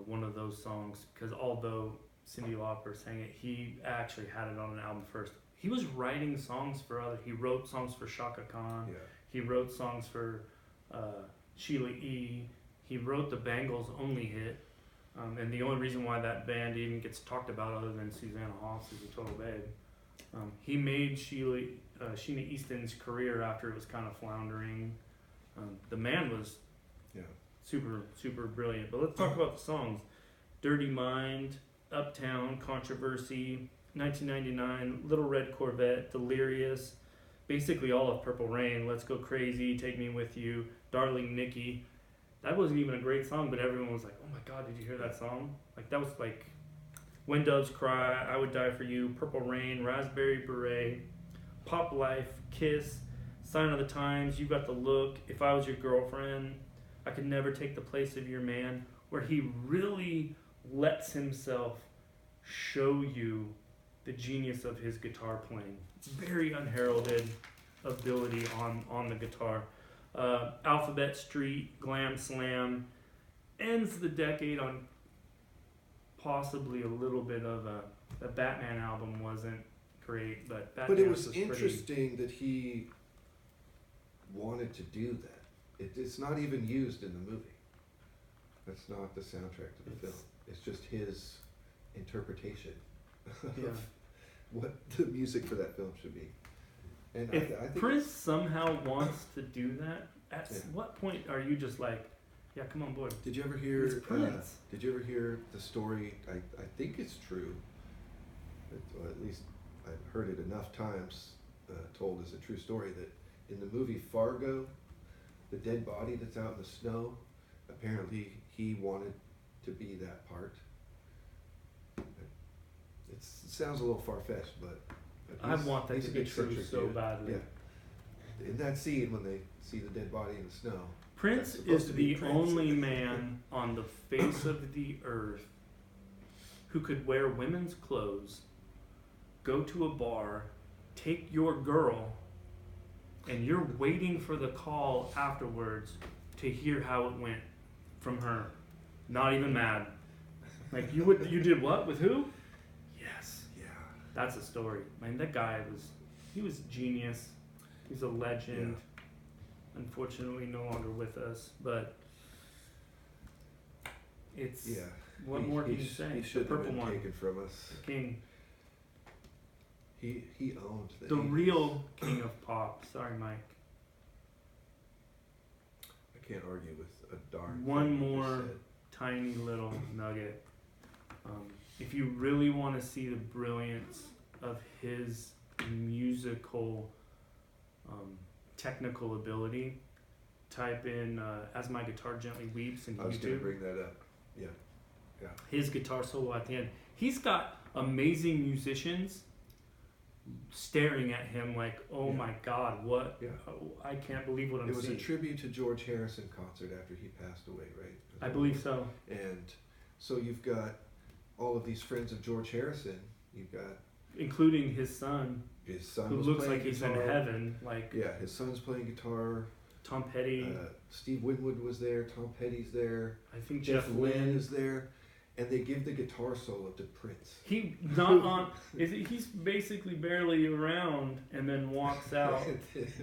one of those songs, because although Cindi Lauper sang it, he actually had it on an album first. He was writing songs for other. He wrote songs for Shaka Khan. Yeah. He wrote songs for Sheila E. He wrote the Bangles' only hit. And the only reason why that band even gets talked about, other than Susanna Hoffs, is A Total Babe. He made Sheena Easton's career after it was kind of floundering. The man was super, super brilliant. But let's talk about the songs. Dirty Mind, Uptown, Controversy, 1999, Little Red Corvette, Delirious, basically all of Purple Rain, Let's Go Crazy, Take Me With You, Darling Nikki. That wasn't even a great song, but everyone was like, oh my God, did you hear that song? Like, that was like When Doves Cry, I Would Die For You, Purple Rain, Raspberry Beret, Pop Life, Kiss, Sign of the Times, You Got the Look, If I Was Your Girlfriend, I Could Never Take the Place of Your Man, where he really lets himself show you the genius of his guitar playing. Very unheralded ability on the guitar. Alphabet Street, Glam Slam, ends the decade on possibly a little bit of the Batman album wasn't great, but Batman it was pretty interesting that he wanted to do that. It's not even used in the movie. That's not the soundtrack to the film. It's just his interpretation of what the music for that film should be. And If I think Prince somehow wants to do that, at what point are you just like, yeah, come on board? Did you ever hear? It's Prince. Did you ever hear the story? I think it's true. Or at least I've heard it enough times, told as a true story, that in the movie Fargo, the dead body that's out in the snow, apparently he wanted to be that part. It sounds a little far-fetched, but I want that to be true so badly. Yeah. In that scene when they see the dead body in the snow, Prince is the only man on the face of the earth who could wear women's clothes, go to a bar, take your girl, and you're waiting for the call afterwards to hear how it went from her. Not even mad. Like, you did what? With who? Yes. Yeah. That's a story. Man, that guy was genius. He's a legend. Yeah. Unfortunately, no longer with us, but it's what more can you say? He should have been taken from us. The king. He owned the real king of pop. Sorry, Mike. I can't argue with a darn. One more tiny little nugget. If you really want to see the brilliance of his musical technical ability, type in As My Guitar Gently Weeps in YouTube. I was going to bring that up. Yeah. His guitar solo at the end. He's got amazing musicians staring at him like, oh my God, what? Yeah. I can't believe what I'm seeing. It was a tribute to George Harrison concert after he passed away, right? I believe so. And so you've got all of these friends of George Harrison. You've got... including his son. His son who looks like he's in heaven. Like, yeah, his son's playing guitar. Tom Petty. Steve Winwood was there. Tom Petty's there. I think Jeff Lynne is there. And they give the guitar solo to Prince. He's basically barely around and then walks out.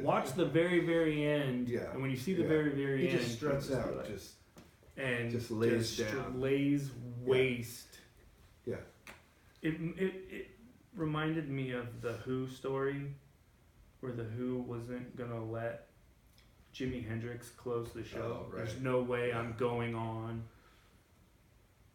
Watch the very, very end. Yeah. And when you see the very, very end, he just struts out. Like, just lays down. Lays waste. Yeah. It reminded me of the Who story, where the Who wasn't gonna let Jimi Hendrix close the show. Oh, right. There's no way I'm going on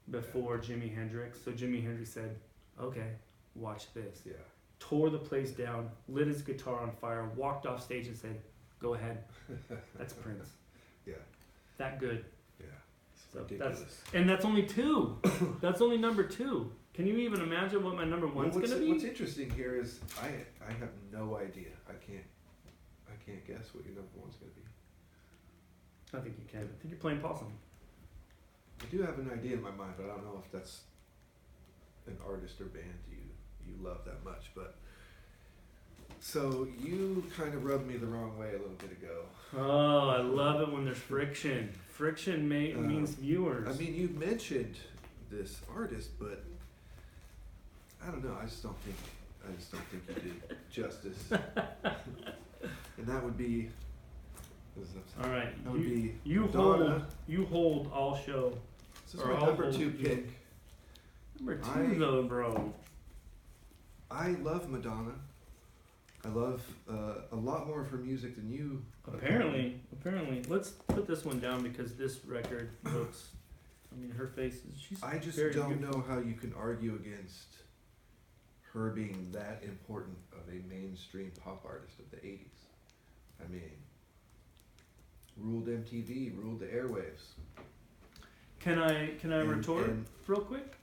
before Jimi Hendrix. So Jimi Hendrix said, okay, watch this. Yeah. Tore the place down, lit his guitar on fire, walked off stage and said, go ahead. That's Prince. Yeah. That good. Yeah. So ridiculous. That's only 2. That's only number 2. Can you even imagine what my number 1's going to be? What's interesting here is I have no idea. I can't guess what your number 1's going to be. I think you can. I think you're playing possum. I do have an idea in my mind, but I don't know if that's an artist or band you love that much. But so you kind of rubbed me the wrong way a little bit ago. Oh, I love it when there's friction. Friction means viewers. I mean, you mentioned this artist, but I don't know. I just don't think you did justice. And that would be. All right. That would be you hold all show. This is my number 2 pick. Number 2 though, bro. I love Madonna. I love a lot more of her music than you. Apparently. Let's put this one down because this record looks. I mean, her face is. I just don't know how you can argue against her being that important of a mainstream pop artist of the 80s. I mean, ruled MTV, ruled the airwaves. Can I retort real quick?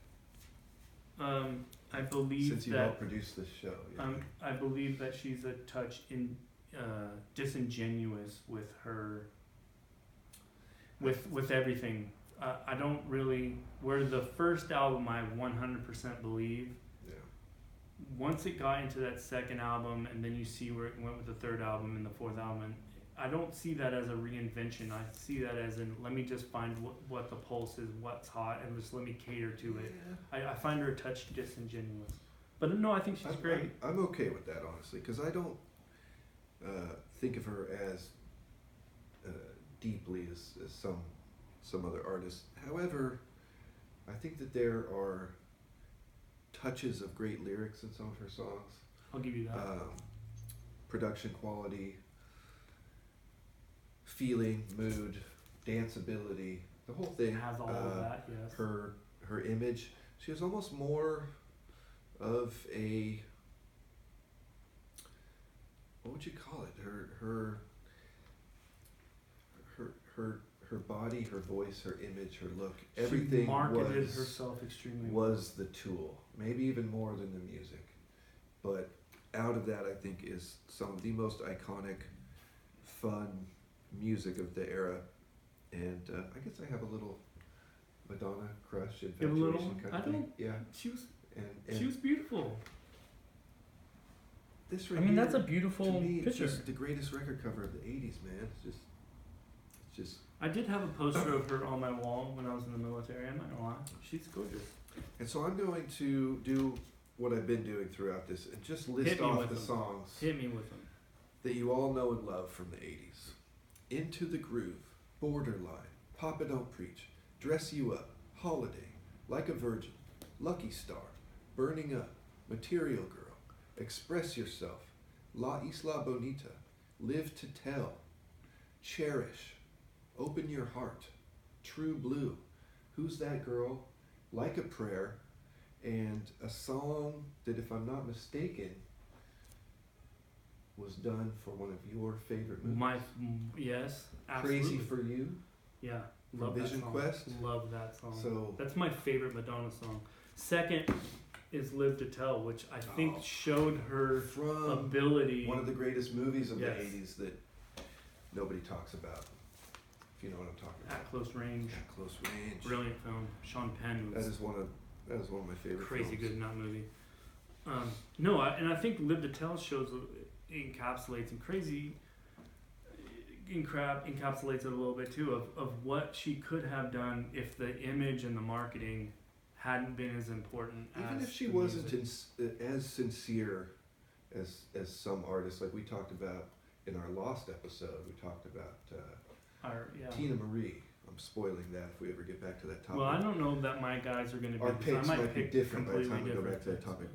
I believe since you all produced this show, I believe that she's a touch disingenuous with her. With everything, I don't really. Where the first album, I 100% believe. Yeah. Once it got into that second album, and then you see where it went with the third album and the fourth album, I don't see that as a reinvention. I see that as in, let me just find what the pulse is, what's hot, and just let me cater to it. Yeah. I find her a touch disingenuous. But no, I think she's great. I'm okay with that, honestly, because I don't think of her as deeply as some other artists. However, I think that there are touches of great lyrics in some of her songs. I'll give you that. Production quality, feeling, mood, danceability, the whole thing. It has all of that, yes. Her image. She was almost more of a, what would you call it? Her body, her voice, her image, her look, everything she marketed herself extremely was the tool. Maybe even more than the music. But out of that, I think, is some of the most iconic, fun music of the era. And I guess I have a little Madonna crush, infatuation kind of thing. Yeah. She was beautiful. This right that's a beautiful to me, picture. It's just the greatest record cover of the 80s, man. It's just. I did have a poster of her on my wall when I was in the military. I'm not gonna lie. She's gorgeous. And so I'm going to do what I've been doing throughout this and just list off the songs. Hit me with them. That you all know and love from the 80s. Into the Groove, Borderline, Papa Don't Preach, Dress You Up, Holiday, Like a Virgin, Lucky Star, Burning Up, Material Girl, Express Yourself, La Isla Bonita, Live to Tell, Cherish, Open Your Heart, True Blue, Who's That Girl, Like a Prayer, and a song that, if I'm not mistaken, was done for one of your favorite movies. Yes, absolutely. Crazy for You. Yeah, love Vision that song. Quest. Love that song. So that's my favorite Madonna song. Second is Live to Tell, which I think showed her ability. One of the greatest movies of the 80s that nobody talks about. If you know what I'm talking about. At Close Range. At Close Range. Brilliant film. Sean Penn was that is one of my favorite crazy films. good in that movie. I think Live to Tell encapsulates it a little bit too of what she could have done if the image and the marketing hadn't been as important. Even if she wasn't as sincere as some artists, like we talked about in our Lost episode, we talked about Tina Marie. I'm spoiling that if we ever get back to that topic. Well, I don't know that my guys are going to be. Our picks might be different by the time we go back to that picks. topic.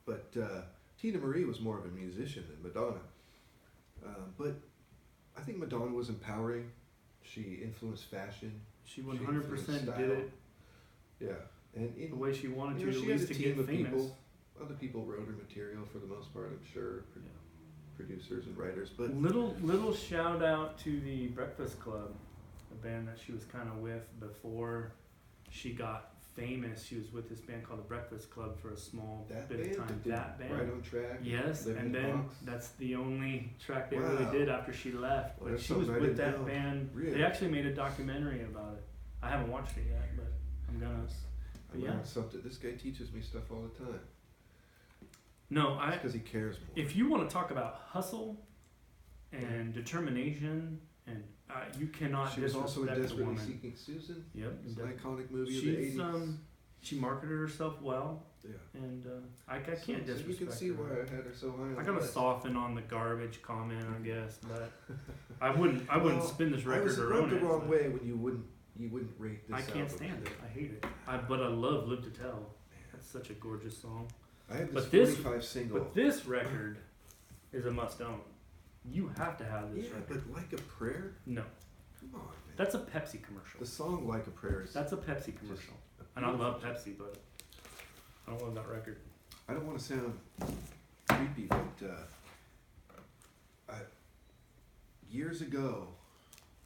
But Tina Marie was more of a musician than Madonna. But I think Madonna was empowering. She influenced fashion. She 100% did it. Yeah, and in the way she wanted to, she at least had a to team get of famous. people. Other people wrote her material for the most part, I'm sure. Producers and writers, but little shout out to the Breakfast Club the band that she was kind of with before she got famous. She was with this band called the Breakfast Club for a small bit of time. That band, Right on Track. Yes, and then box. That's the only track they really did after she left. Well, but she was with that band. Really? They actually made a documentary about it. I haven't watched it yet, but I'm gonna. I learned something. This guy teaches me stuff all the time. No, because he cares more. If you want to talk about hustle and determination, and you cannot. She was also in Desperately Seeking Susan. Yep, it's an iconic movie of the '80s. She marketed herself well. Yeah. And I can't disrespect her. You can see why I had her so high. I gotta soften on the garbage comment, I guess, but I wouldn't spin this record or own it. I was the wrong way when you wouldn't rate this. I can't stand it. I hate it. But I love Live to Tell. That's such a gorgeous song. I have this 45 single. But this record is a must own. You have to have this record. But Like a Prayer? No. Come on, man. That's a Pepsi commercial. The song Like a Prayer is. That's a Pepsi commercial. And I love Pepsi, but I don't love that record. I don't want to sound creepy, but years ago,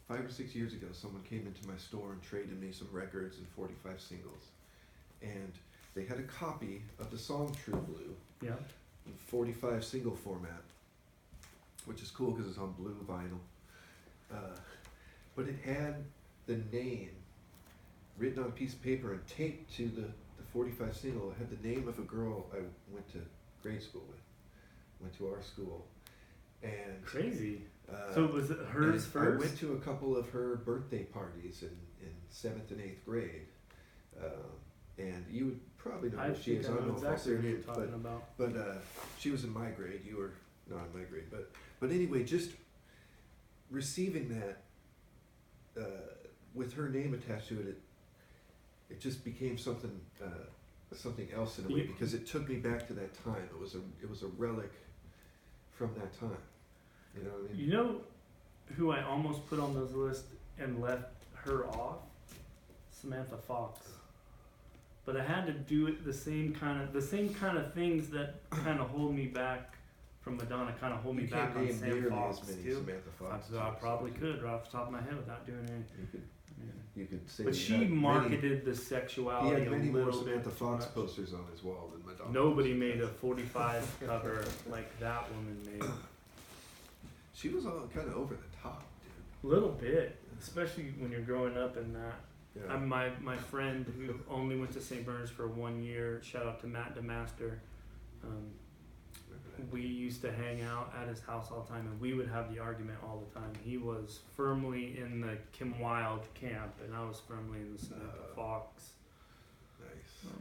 5 or 6 years ago, someone came into my store and traded me some records and 45 singles. And they had a copy of the song True Blue. Yeah. In 45 single format, which is cool because it's on blue vinyl. But it had the name written on a piece of paper and taped to the 45 single. It had the name of a girl I went to grade school with, went to our school. And crazy. So was it hers first? I went to a couple of her birthday parties in 7th and 8th grade. And you would probably know who she is. I don't know exactly if I'll say her name, but she was in my grade. You were not in my grade. But anyway, just receiving that with her name attached to it, it just became something else in a way, because it took me back to that time. It was a relic from that time. You know what I mean? You know who I almost put on those lists and left her off? Samantha Fox. But I had to do it the same kind of things that kind of hold me back from Madonna, kind of hold me back on Sam Fox too. I probably could right off the top of my head without doing anything. You could say. But she marketed the sexuality. He had many more Samantha Fox posters on his wall than Madonna. Nobody made a 45 cover like that woman made. She was all kind of over the top, dude. A little bit, especially when you're growing up in that. Yeah. My friend who only went to St. Bernard's for 1 year, shout out to Matt DeMaster. We used to hang out at his house all the time, and we would have the argument all the time. He was firmly in the Kim Wilde camp, and I was firmly in the Samantha Fox. Nice.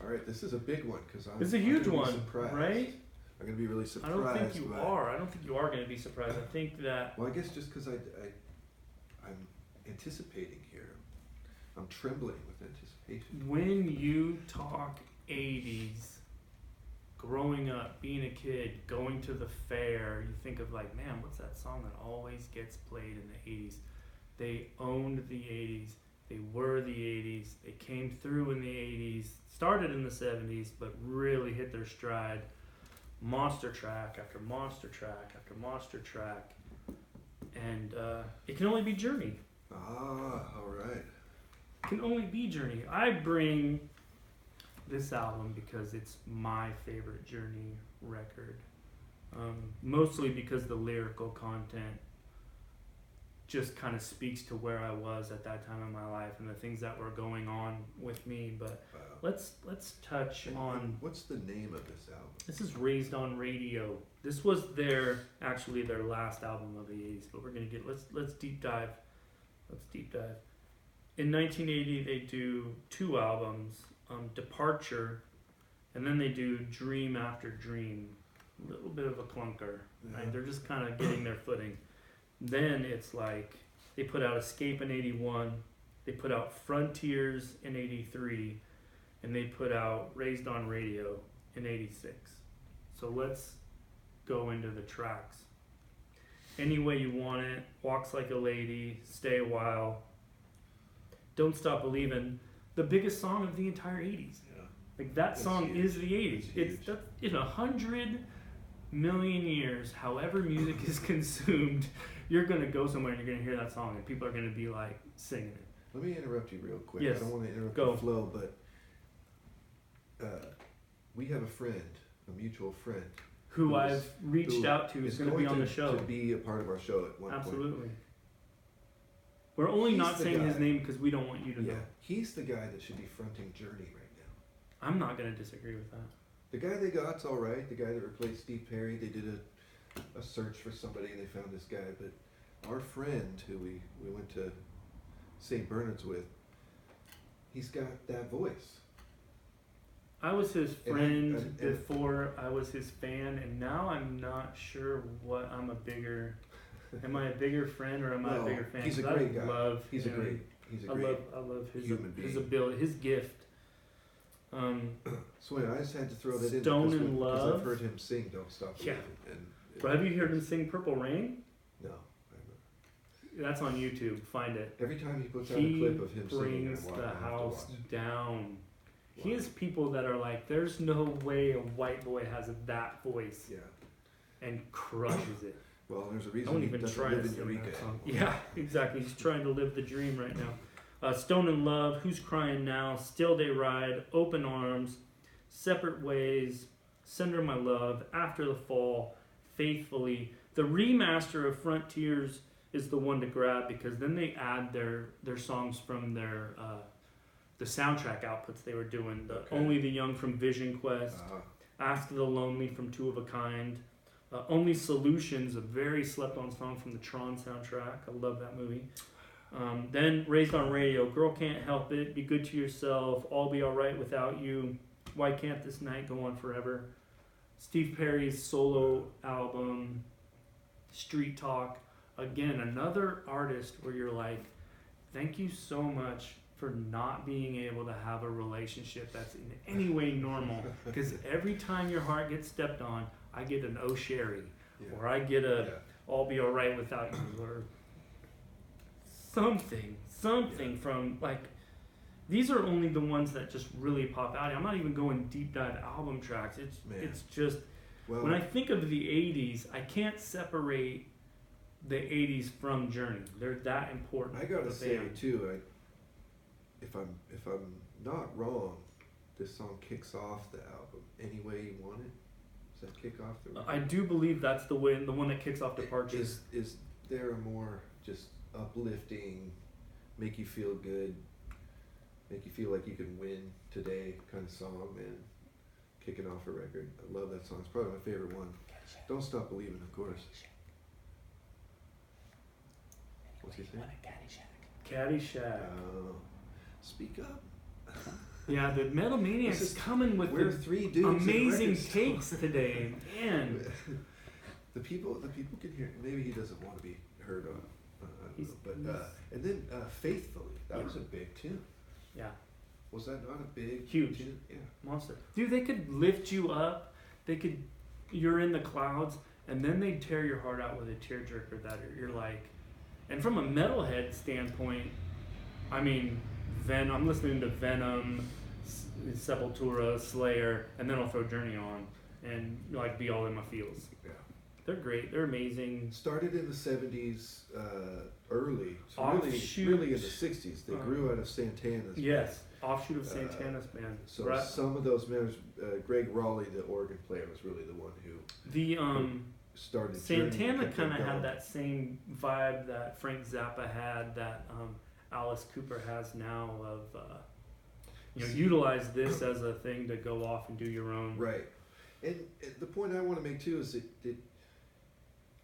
All right, this is a big one because it's a huge one, right? I'm gonna be really surprised. I don't think you are. I don't think you are gonna be surprised. I think that. Well, I guess just because I'm anticipating here, I'm trembling with anticipation. When you talk 80s. Growing up, being a kid, going to the fair, you think of like, man, what's that song that always gets played in the 80s? They owned the 80s. They were the 80s. They came through in the 80s, started in the 70s, but really hit their stride. Monster track after monster track after monster track. And it can only be Journey. Ah, all right. It can only be Journey. I bring this album because it's my favorite Journey record, mostly because the lyrical content just kind of speaks to where I was at that time in my life and the things that were going on with me. But let's touch on what's the name of this album. This is Raised on Radio. This was their last album of the 80s, but we're gonna get let's deep dive. In 1980 they do 2 albums. Departure, and then they do Dream After Dream. A little bit of a clunker, right? They're just kind of getting their footing. Then it's like they put out Escape in 81, they put out Frontiers in 83, and they put out Raised on Radio in 86. So let's go into the tracks. Any Way You Want It, Walks Like a Lady, Stay a While, Don't Stop Believin'. The biggest song of the entire 80s. Yeah. Like that song is the 80s. It's in 100 million years, however music is consumed, you're gonna go somewhere and you're gonna hear that song and people are gonna be like singing it. Let me interrupt you real quick. Yes. I don't want to interrupt Go. the flow, but we have a friend, a mutual friend, Who I've reached out to is going to be on the show. To be a part of our show at one point. Absolutely. We're only not saying his name because we don't want you to know. He's the guy that should be fronting Journey right now. I'm not going to disagree with that. The guy they got's all right. The guy that replaced Steve Perry, they did a search for somebody and they found this guy. But our friend, who we went to St. Bernard's with, he's got that voice. I was his friend before I was his fan, and now I'm not sure what I'm a bigger. Am I a bigger friend or am I a bigger fan? He's a great guy. He's a I love his human being. His ability, his gift. So I just had to throw that Stone in and because Love. I've heard him sing "Don't Stop Believing." But have you heard him sing "Purple Rain"? No. That's on YouTube. Find it. Every time he puts out a clip of him singing, brings the house down. Wow. He has people that are like, there's no way a white boy has that voice. Yeah. And crushes it. Well, there's a reason he doesn't live in Eureka. Yeah, exactly. He's trying to live the dream right now. Stone and Love, Who's Crying Now, Still They Ride, Open Arms, Separate Ways, Send Her My Love, After the Fall, Faithfully. The remaster of Frontiers is the one to grab because then they add their songs from their the soundtrack outputs they were doing. Only the Young from Vision Quest, Ask the Lonely from Two of a Kind, Only Solutions, a very slept on song from the Tron soundtrack. I love that movie. Then Raised on Radio, Girl Can't Help It, Be Good to Yourself, All Be Alright Without You, Why Can't This Night Go On Forever, Steve Perry's solo album, Street Talk. Again, another artist where you're like, thank you so much for not being able to have a relationship that's in any way normal. Because every time your heart gets stepped on, I get an "Oh Sherry," or I get a "I'll Be Alright Without You," or something from like. These are only the ones that just really pop out. I'm not even going deep dive album tracks. It's just when I think of the '80s, I can't separate the '80s from Journey. They're that important. I gotta say too, if I'm not wrong, this song kicks off the album "Any Way You Want It." Does that kick off the? I do believe that's the one that kicks off Departure. Is there a more just uplifting, make you feel good, make you feel like you can win today kind of song, man? Kicking off a record. I love that song. It's probably my favorite one. Don't Stop Believing, of course. What's he saying? Caddyshack. Speak up. Yeah, the Metal Maniac's coming with we're three dudes amazing takes today, man. The people can hear. Maybe he doesn't want to be heard on. And then Faithfully. That was a big tune. Yeah. Was that not a big huge tune? Yeah. Monster. Dude, they could lift you up. You're in the clouds, and then they'd tear your heart out with a tearjerker that you're like. And from a metalhead standpoint, I mean, I'm listening to Venom, Sepultura, Slayer, and then I'll throw Journey on and like be all in my feels. Yeah. They're great. They're amazing. Started in the 70s, early. So really in the 60s. They grew out of Santana's. Yes, offshoot of Santana's band. So some of those members, Greg Raleigh, the organ player, was really the one who started. Santana kind of had that same vibe that Frank Zappa had, that Alice Cooper has now of, utilize this as a thing to go off and do your own. Right. And the point I want to make too is that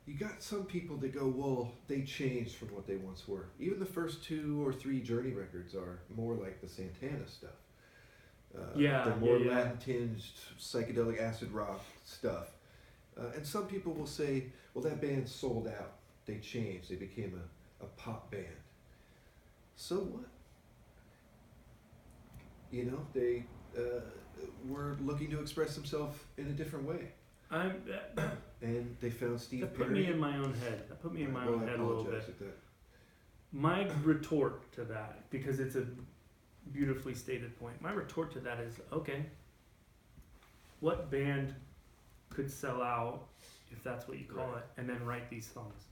you got some people that go, well, they changed from what they once were. Even the first 2 or 3 Journey records are more like the Santana stuff. They're more Latin-tinged, psychedelic acid rock stuff. And some people will say, well, that band sold out. They changed. They became a pop band. So what? They were looking to express themselves in a different way. And they found Steve Perry. That put me in my own head. A little bit. My retort to that, because it's a beautifully stated point, my retort to that is, okay, what band could sell out, if that's what you call it, and then write these songs?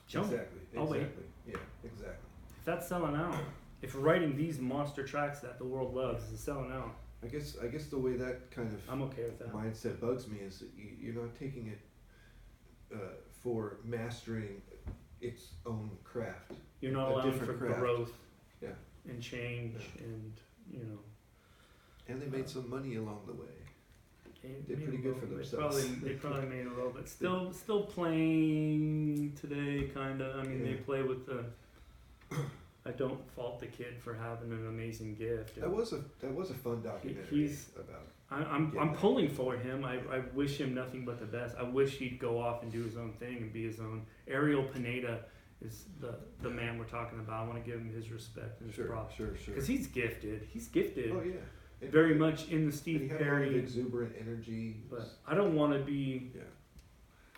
Show me. Exactly. I'll wait. Yeah, exactly. If that's selling out, if writing these monster tracks that the world loves is selling out, I guess the way that kind of I'm okay with that. mindset bugs me is that you're not taking it for mastering its own craft. You're not allowing for craft. growth, Yeah, and change, Yeah. and and they made some money along the way. They Did made pretty a good for little bit. themselves. They probably made a little bit. Still playing today, kind of. I mean, they Yeah. play with the. I don't fault the kid for having an amazing gift. That was a fun documentary He's- about. I'm pulling for him. I wish him nothing but the best. I wish he'd go off and do his own thing and be his own. Ariel Pineda is the man we're talking about. I want to give him his respect and his props. Sure. Because he's gifted. He's gifted. Oh yeah. And Very much in the and Steve he had a lot of Perry. exuberant energy. But I don't want to be. Yeah.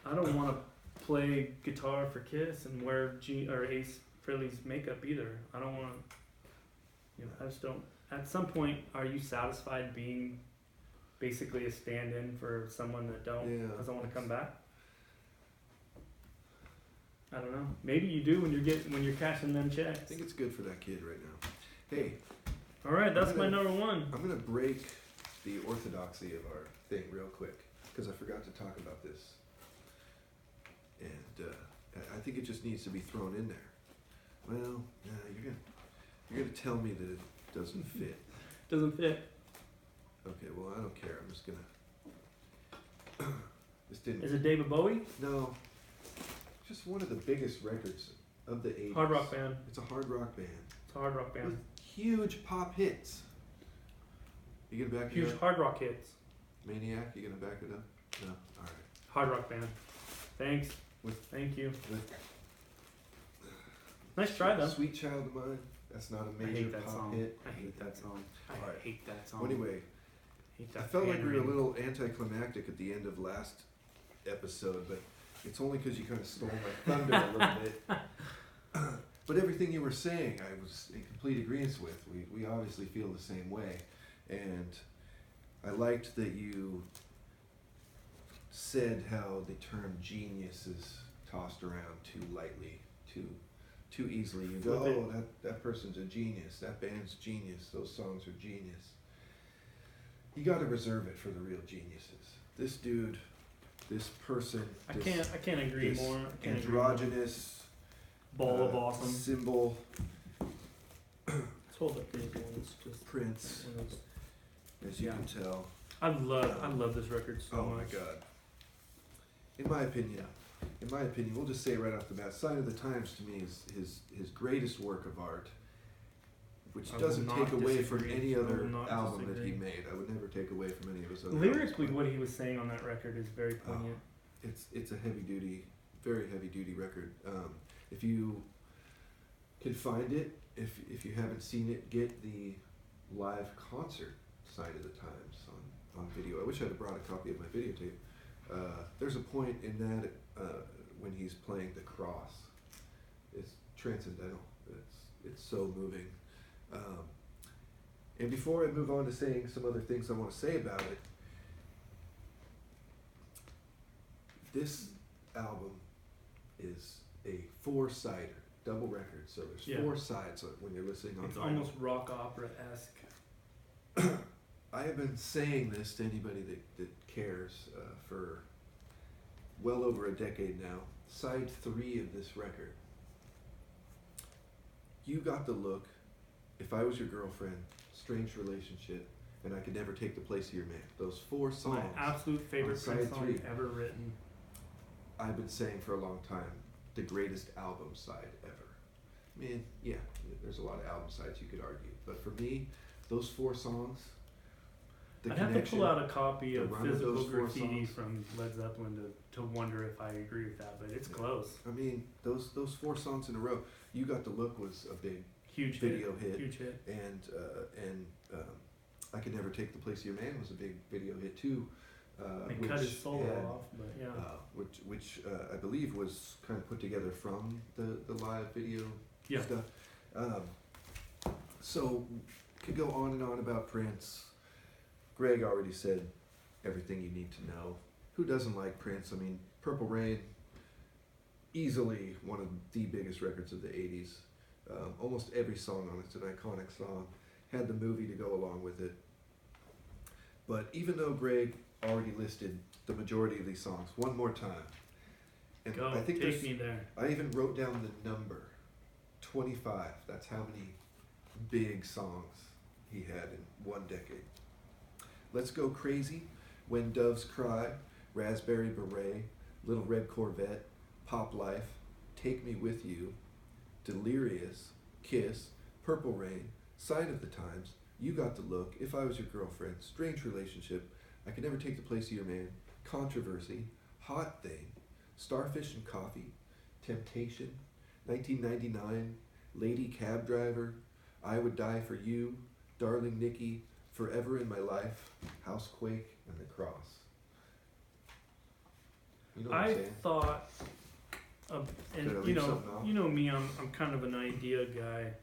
I don't want to play guitar for Kiss and wear Ace Frehley's makeup either. I don't want to. I just don't. At some point, are you satisfied being basically a stand-in for someone that doesn't want to come back? I don't know. Maybe you do when you're cashing them checks. I think it's good for that kid right now. Hey. All right, that's my number one. I'm gonna break the orthodoxy of our thing real quick because I forgot to talk about this, and I think it just needs to be thrown in there. Well, you're gonna tell me that it doesn't fit. Doesn't fit. Okay, well I don't care. I'm just gonna. This didn't. Is it David Bowie? No. Just one of the biggest records of the 80s. Hard rock band. It's a hard rock band. It's a hard rock band. With huge pop hits. You gonna back it Huge up? hard rock hits. Maniac, you gonna back it up? No? Alright. Hard rock band. Thanks. Thank you. Nice try though. Sweet Child of Mine. That's not a I major hate that pop song. hit. I hate that song. I Alright. hate that song. Well, anyway, hate I that felt like we were a pandering. little anticlimactic at the end of last episode, but it's only because you kind of stole my thunder a little bit. But everything you were saying, I was in complete agreement with. We obviously feel the same way. And I liked that you said how the term genius is tossed around too lightly, too easily. You go, Flip it. oh, that person's a genius. That band's genius. Those songs are genius. You got to reserve it for the real geniuses. This dude, this person, I can't agree this more. I can't agree more. androgynous Ball of awesome. symbol, Let's hold up these ones. Just Prince, one of those. as you Yeah. can tell. I love this record so Oh much. my God. In my opinion, we'll just say right off the bat, Sign of the Times to me is his greatest work of art, which I will doesn't not take away from disagree. any I will other not album that he disagree. made. I would never take away from any of his other Lyrically, albums, what he was saying on that record is very poignant. but it's a very heavy duty record. If you can find it, if you haven't seen it, get the live concert Sign of the Times on video. I wish I'd have brought a copy of my videotape. There's a point in that when he's playing the cross. It's transcendental. It's so moving. And before I move on to saying some other things I want to say about it, this album is a 4-sider, double record. So there's 4 sides when you're listening on It's vinyl. almost rock opera-esque. I have been saying this to anybody that cares for well over a decade now. Side 3 of this record. You got the look. If I was your girlfriend, strange relationship, and I could never take the place of your man. Those 4 songs. My absolute favorite on Prince side song 3. ever written. I've been saying for a long time, the greatest album side ever. I mean, yeah, there's a lot of album sides you could argue, but for me, those 4 songs. I'd have to pull out a copy the of run of Physical those 4 Graffiti songs. from Led Zeppelin to wonder if I agree with that, but it's close. I mean, those 4 songs in a row. You Got the Look was a big Huge video hit. Huge hit. And I Could Never Take the Place of Your Man was a big video hit too. They cut his solo had, off, but yeah. which I believe was kind of put together from the live video Yeah. stuff. So could go on and on about Prince. Greg already said everything you need to know. Who doesn't like Prince? I mean, Purple Rain, easily one of the biggest records of the 80s. Almost every song on it's an iconic song. Had the movie to go along with it. But even though Greg already listed the majority of these songs, one more time. And Go, I think take me there. I even wrote down the number, 25. That's how many big songs he had in one decade. Let's Go Crazy, When Doves Cry, Raspberry Beret, Little Red Corvette, Pop Life, Take Me With You, Delirious, Kiss, Purple Rain, Sign of the Times, You Got the Look, If I Was Your Girlfriend, Strange Relationship, I Could Never Take the Place of Your Man, Controversy, Hot Thing, Starfish and Coffee, Temptation, 1999, Lady Cab Driver, I Would Die for You, Darling Nikki, Forever in My Life, Housequake, and The Cross. You know what I'm saying? Thought, and you know me, I'm kind of an idea guy.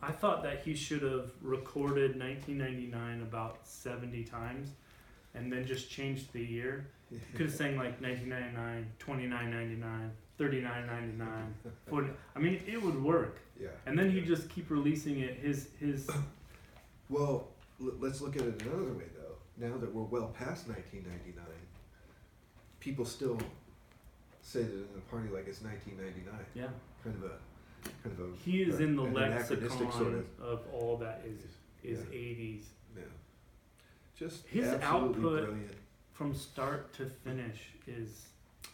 I thought that he should have recorded 1999 about 70 times, and then just changed the year. You could have sang like 1999, 29.99, 39.99, 40. I mean, it would work. Yeah. And then he'd just keep releasing it. His. Well, let's look at it another way though. Now that we're well past 1999, people still say that in a party like it's 1999. Yeah. Kind of a. He is in the lexicon sort of all that is 80s. Yeah. Just his absolutely output brilliant. From start to finish is.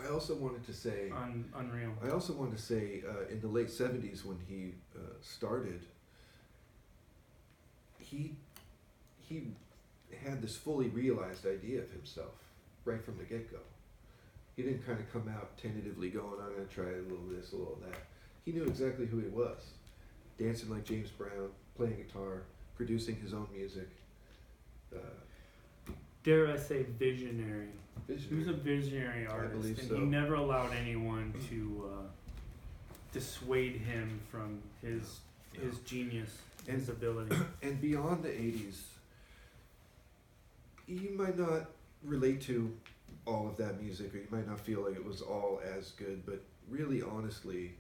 I also wanted to say. Unreal. I also wanted to say in the late 70s when he started, he had this fully realized idea of himself right from the get-go. He didn't kind of come out tentatively going, I'm going to try a little this, a little that. He knew exactly who he was. Dancing like James Brown, playing guitar, producing his own music. Dare I say visionary. Visionary. He was a visionary artist. I believe and so. He never allowed anyone to dissuade him from his genius, his ability. And beyond the 80s, you might not relate to all of that music, or you might not feel like it was all as good, but really, honestly,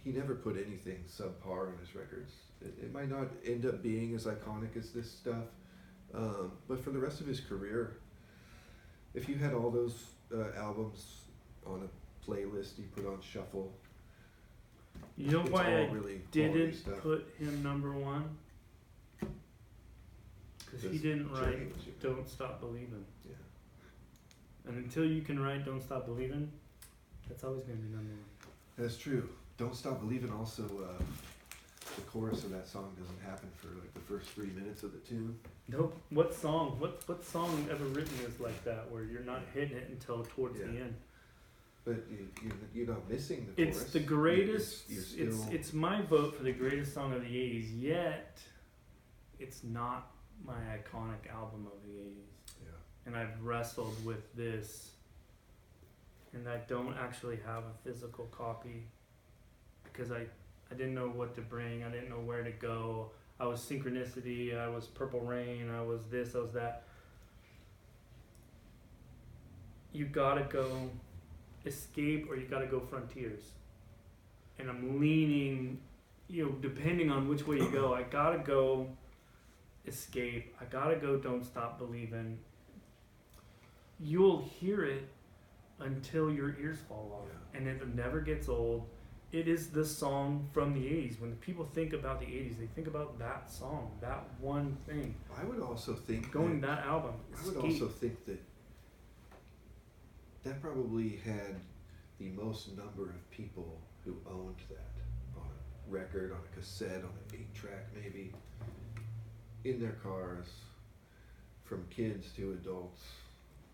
he never put anything subpar on his records. It might not end up being as iconic as this stuff, but for the rest of his career, if you had all those albums on a playlist you put on shuffle, you know why I really didn't put him number one? Because he didn't write Don't Stop Believin'. Yeah. And until you can write Don't Stop Believin', that's always going to be number one. That's true. Don't Stop Believin' also, the chorus of that song doesn't happen for like the first 3 minutes of the tune. Nope. What song ever written is like that, where you're not hitting it until towards the end? But you're not missing the chorus. It's the greatest. You're still... It's my vote for the greatest song of the 80s. Yet, it's not my iconic album of the 80s. Yeah. And I've wrestled with this, and I don't actually have a physical copy because I didn't know what to bring. I didn't know where to go. I was Synchronicity. I was Purple Rain. I was this. I was that. You gotta go Escape, or you gotta go Frontiers. And I'm leaning, depending on which way you go, I gotta go Escape. I gotta go Don't Stop Believin'. You'll hear it until your ears fall off. Yeah. And it never gets old. It is the song from the 80s. When people think about the 80s, they think about that song, that one thing. I would also think that album. I would also think that probably had the most number of people who owned that on a record, on a cassette, on an 8-track maybe, in their cars, from kids to adults.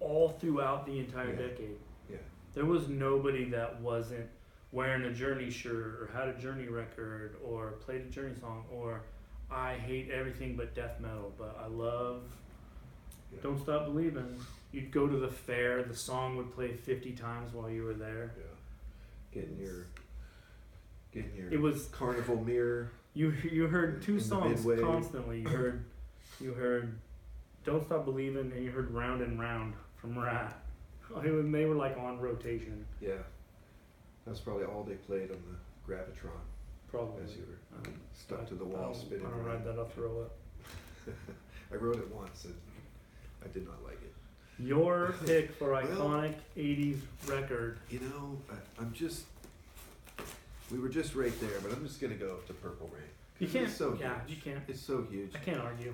All throughout the entire decade. Yeah. There was nobody that wasn't wearing a Journey shirt, or had a Journey record, or played a Journey song, or I hate everything but death metal, but I love Don't Stop Believin'. You'd go to the fair, the song would play 50 times while you were there. Yeah. Getting your it was carnival mirror. You heard two songs constantly. You heard Don't Stop Believin', and you heard Round and Round from Rat. They were like on rotation. Yeah. That's probably all they played on the Gravitron. Probably. As you were stuck to the wall spinning. I don't ride that, I'll throw up. I rode it once and I did not like it. Your pick for iconic 80s record. You know, we were just right there, but I'm just going to go to Purple Rain. You can't. It's so huge. Yeah, you can't. It's so huge. I can't argue.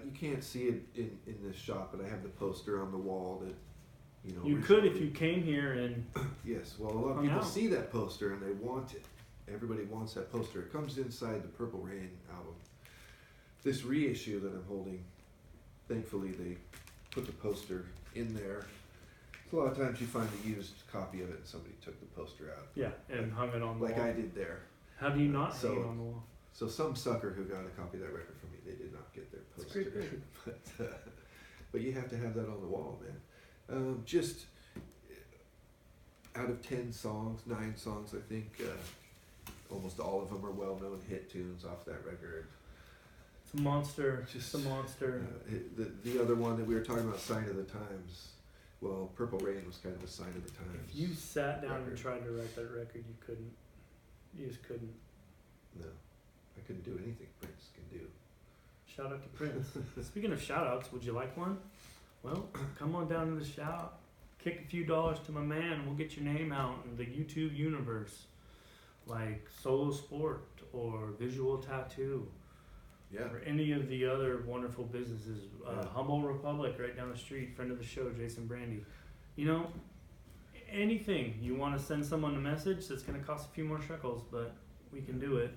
You can't see it in this shop, but I have the poster on the wall that, you know. You could if you came here and. Yes, well, a lot of people see that poster and they want it. Everybody wants that poster. It comes inside the Purple Rain album. This reissue that I'm holding, thankfully they put the poster in there. So a lot of times you find a used copy of it and somebody took the poster out. Yeah, and hung it on the wall. Like I did there. How do you not hang it on the wall? So some sucker who got a copy of that record from me, they did not get their poster. But you have to have that on the wall, man. Just out of 10 songs, 9 songs, I think, almost all of them are well-known hit tunes off that record. It's a monster. Just a monster. The other one that we were talking about, Sign of the Times. Well, Purple Rain was kind of a sign of the times. If you sat down and tried to write that record, you couldn't. You just couldn't. No. I couldn't do anything Prince can do. Shout out to Prince. Speaking of shout outs, would you like one? Well, come on down to the shop. Kick a few dollars to my man and we'll get your name out in the YouTube universe. Like Solo Sport or Visual Tattoo. Yeah. Or any of the other wonderful businesses. Humble Republic right down the street, friend of the show, Jason Brandy. You know, anything. You want to send someone a message that's going to cost a few more shekels, but we can do it.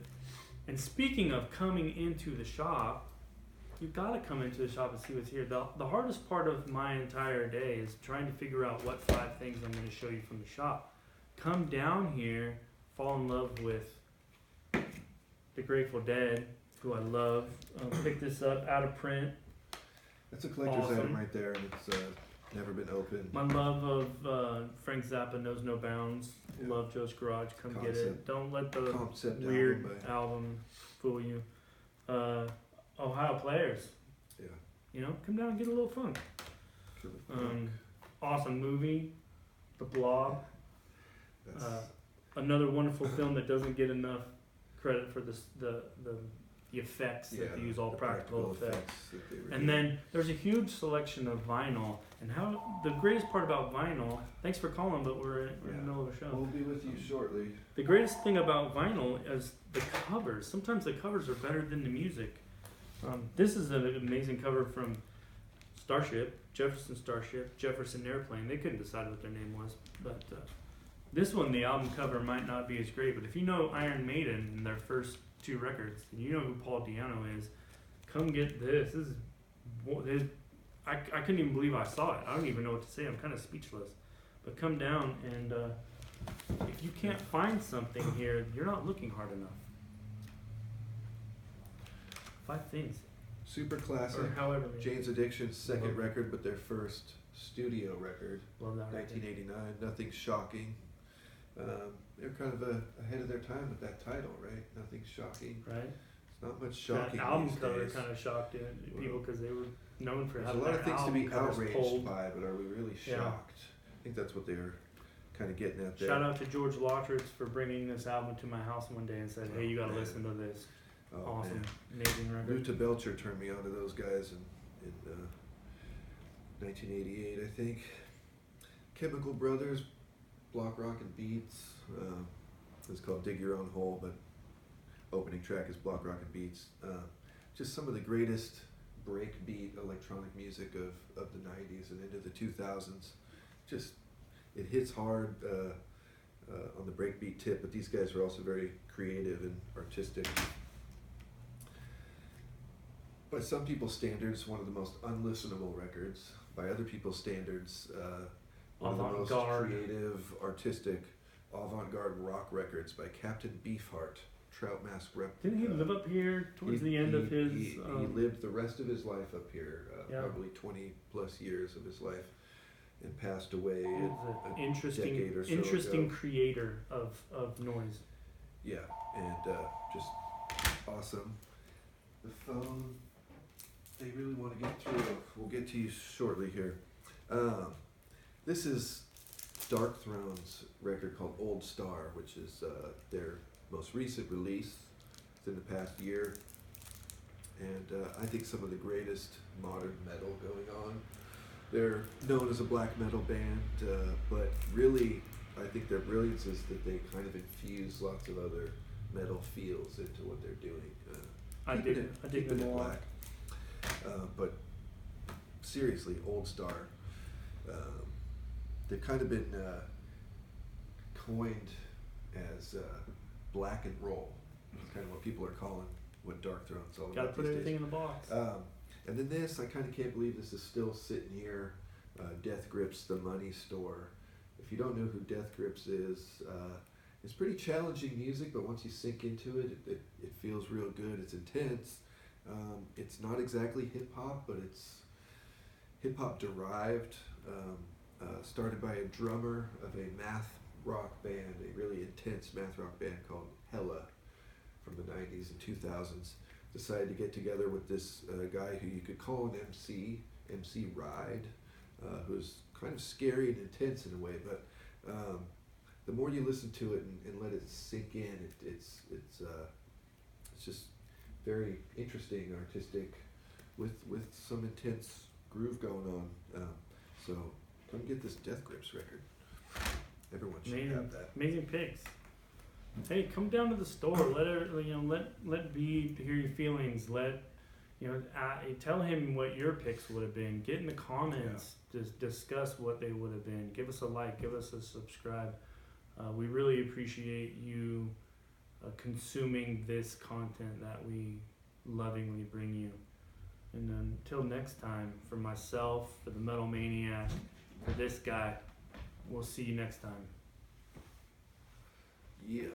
And speaking of coming into the shop, you've got to come into the shop and see what's here. The hardest part of my entire day is trying to figure out what 5 things I'm going to show you from the shop. Come down here, fall in love with the Grateful Dead, who I love. Pick this up, out of print. That's a collector's item right there, and it's never been opened. My love of Frank Zappa knows no bounds. Yeah. Love Joe's Garage. Come get it. Don't let the Concept weird album fool you. Ohio Players. Yeah. You know, come down and get a little funk. Awesome movie, The Blob. Another wonderful film that doesn't get enough credit for the effects that they use, all practical effects. And then there's a huge selection of vinyl. And how the greatest part about vinyl, thanks for calling, but we're in the middle of a show. We'll be with you shortly. The greatest thing about vinyl is the covers. Sometimes the covers are better than the music. This is an amazing cover from Starship, Jefferson Airplane. They couldn't decide what their name was, but this one, the album cover might not be as great. But if you know Iron Maiden and their first 2 records, and you know who Paul Di'Anno is, come get this. This is I couldn't even believe I saw it. I don't even know what to say. I'm kind of speechless. But come down, and if you can't find something here, you're not looking hard enough. 5 things. Super classic. Or however many. Jane's Addiction's second record, but their first studio record. Love that 1989. Nothing shocking. They're kind of ahead of their time with that title, right? Nothing shocking. Right. It's not much shocking. That album these cover days. Kind of shocked people because they were known for There's having a lot of things to be outraged pulled. by, but are we really shocked? Yeah. I think that's what they were kind of getting at there. Shout out to George Lauter for bringing this album to my house one day and said, "Hey, you got to listen to this." Awesome, amazing record. Luta Belcher turned me on to those guys in 1988, I think. Chemical Brothers, Block Rock and Beats. It's called Dig Your Own Hole, but opening track is Block Rock and Beats. Just some of the greatest breakbeat electronic music of the 90s and into the 2000s. Just, it hits hard on the breakbeat tip, but these guys were also very creative and artistic. By some people's standards, one of the most unlistenable records. By other people's standards, one of the most creative, artistic, avant-garde rock records by Captain Beefheart, Trout Mask Replica. Didn't he live up here towards the end of his... He lived the rest of his life up here, probably 20 plus years of his life, and passed away a decade or so interesting ago. Creator of noise. Yeah, and just awesome. The phone, they really want to get through. We'll get to you shortly here. This is Dark Throne's record called Old Star, which is their most recent release within the past year. And I think some of the greatest modern metal going on. They're known as a black metal band, but really I think their brilliance is that they kind of infuse lots of other metal feels into what they're doing. I dig them a lot. But seriously, Old Star, they've kind of been coined as black and roll. It's kind of what people are calling what Dark Throne's all about. Gotta put everything in the box. And then this, I kind of can't believe this is still sitting here. Death Grips the Money Store. If you don't know who Death Grips is, it's pretty challenging music, but once you sink into it, it feels real good. It's intense. It's not exactly hip hop, but it's hip hop derived. Started by a drummer of a math rock band, a really intense math rock band called Hella from the 90s and 2000s. Decided to get together with this guy who you could call an MC Ride, who's kind of scary and intense in a way, but the more you listen to it and let it sink in, it's just very interesting, artistic, with some intense groove going on. So come get this Death Grips record. Everyone should have that. Amazing picks. Hey, come down to the store. Let B hear your feelings. Tell him what your picks would have been. Get in the comments. Yeah. Just discuss what they would have been. Give us a like. Give us a subscribe. We really appreciate you consuming this content that we lovingly bring you. And until next time, for myself, for the Metal Maniac, for this guy, we'll see you next time. Yeah.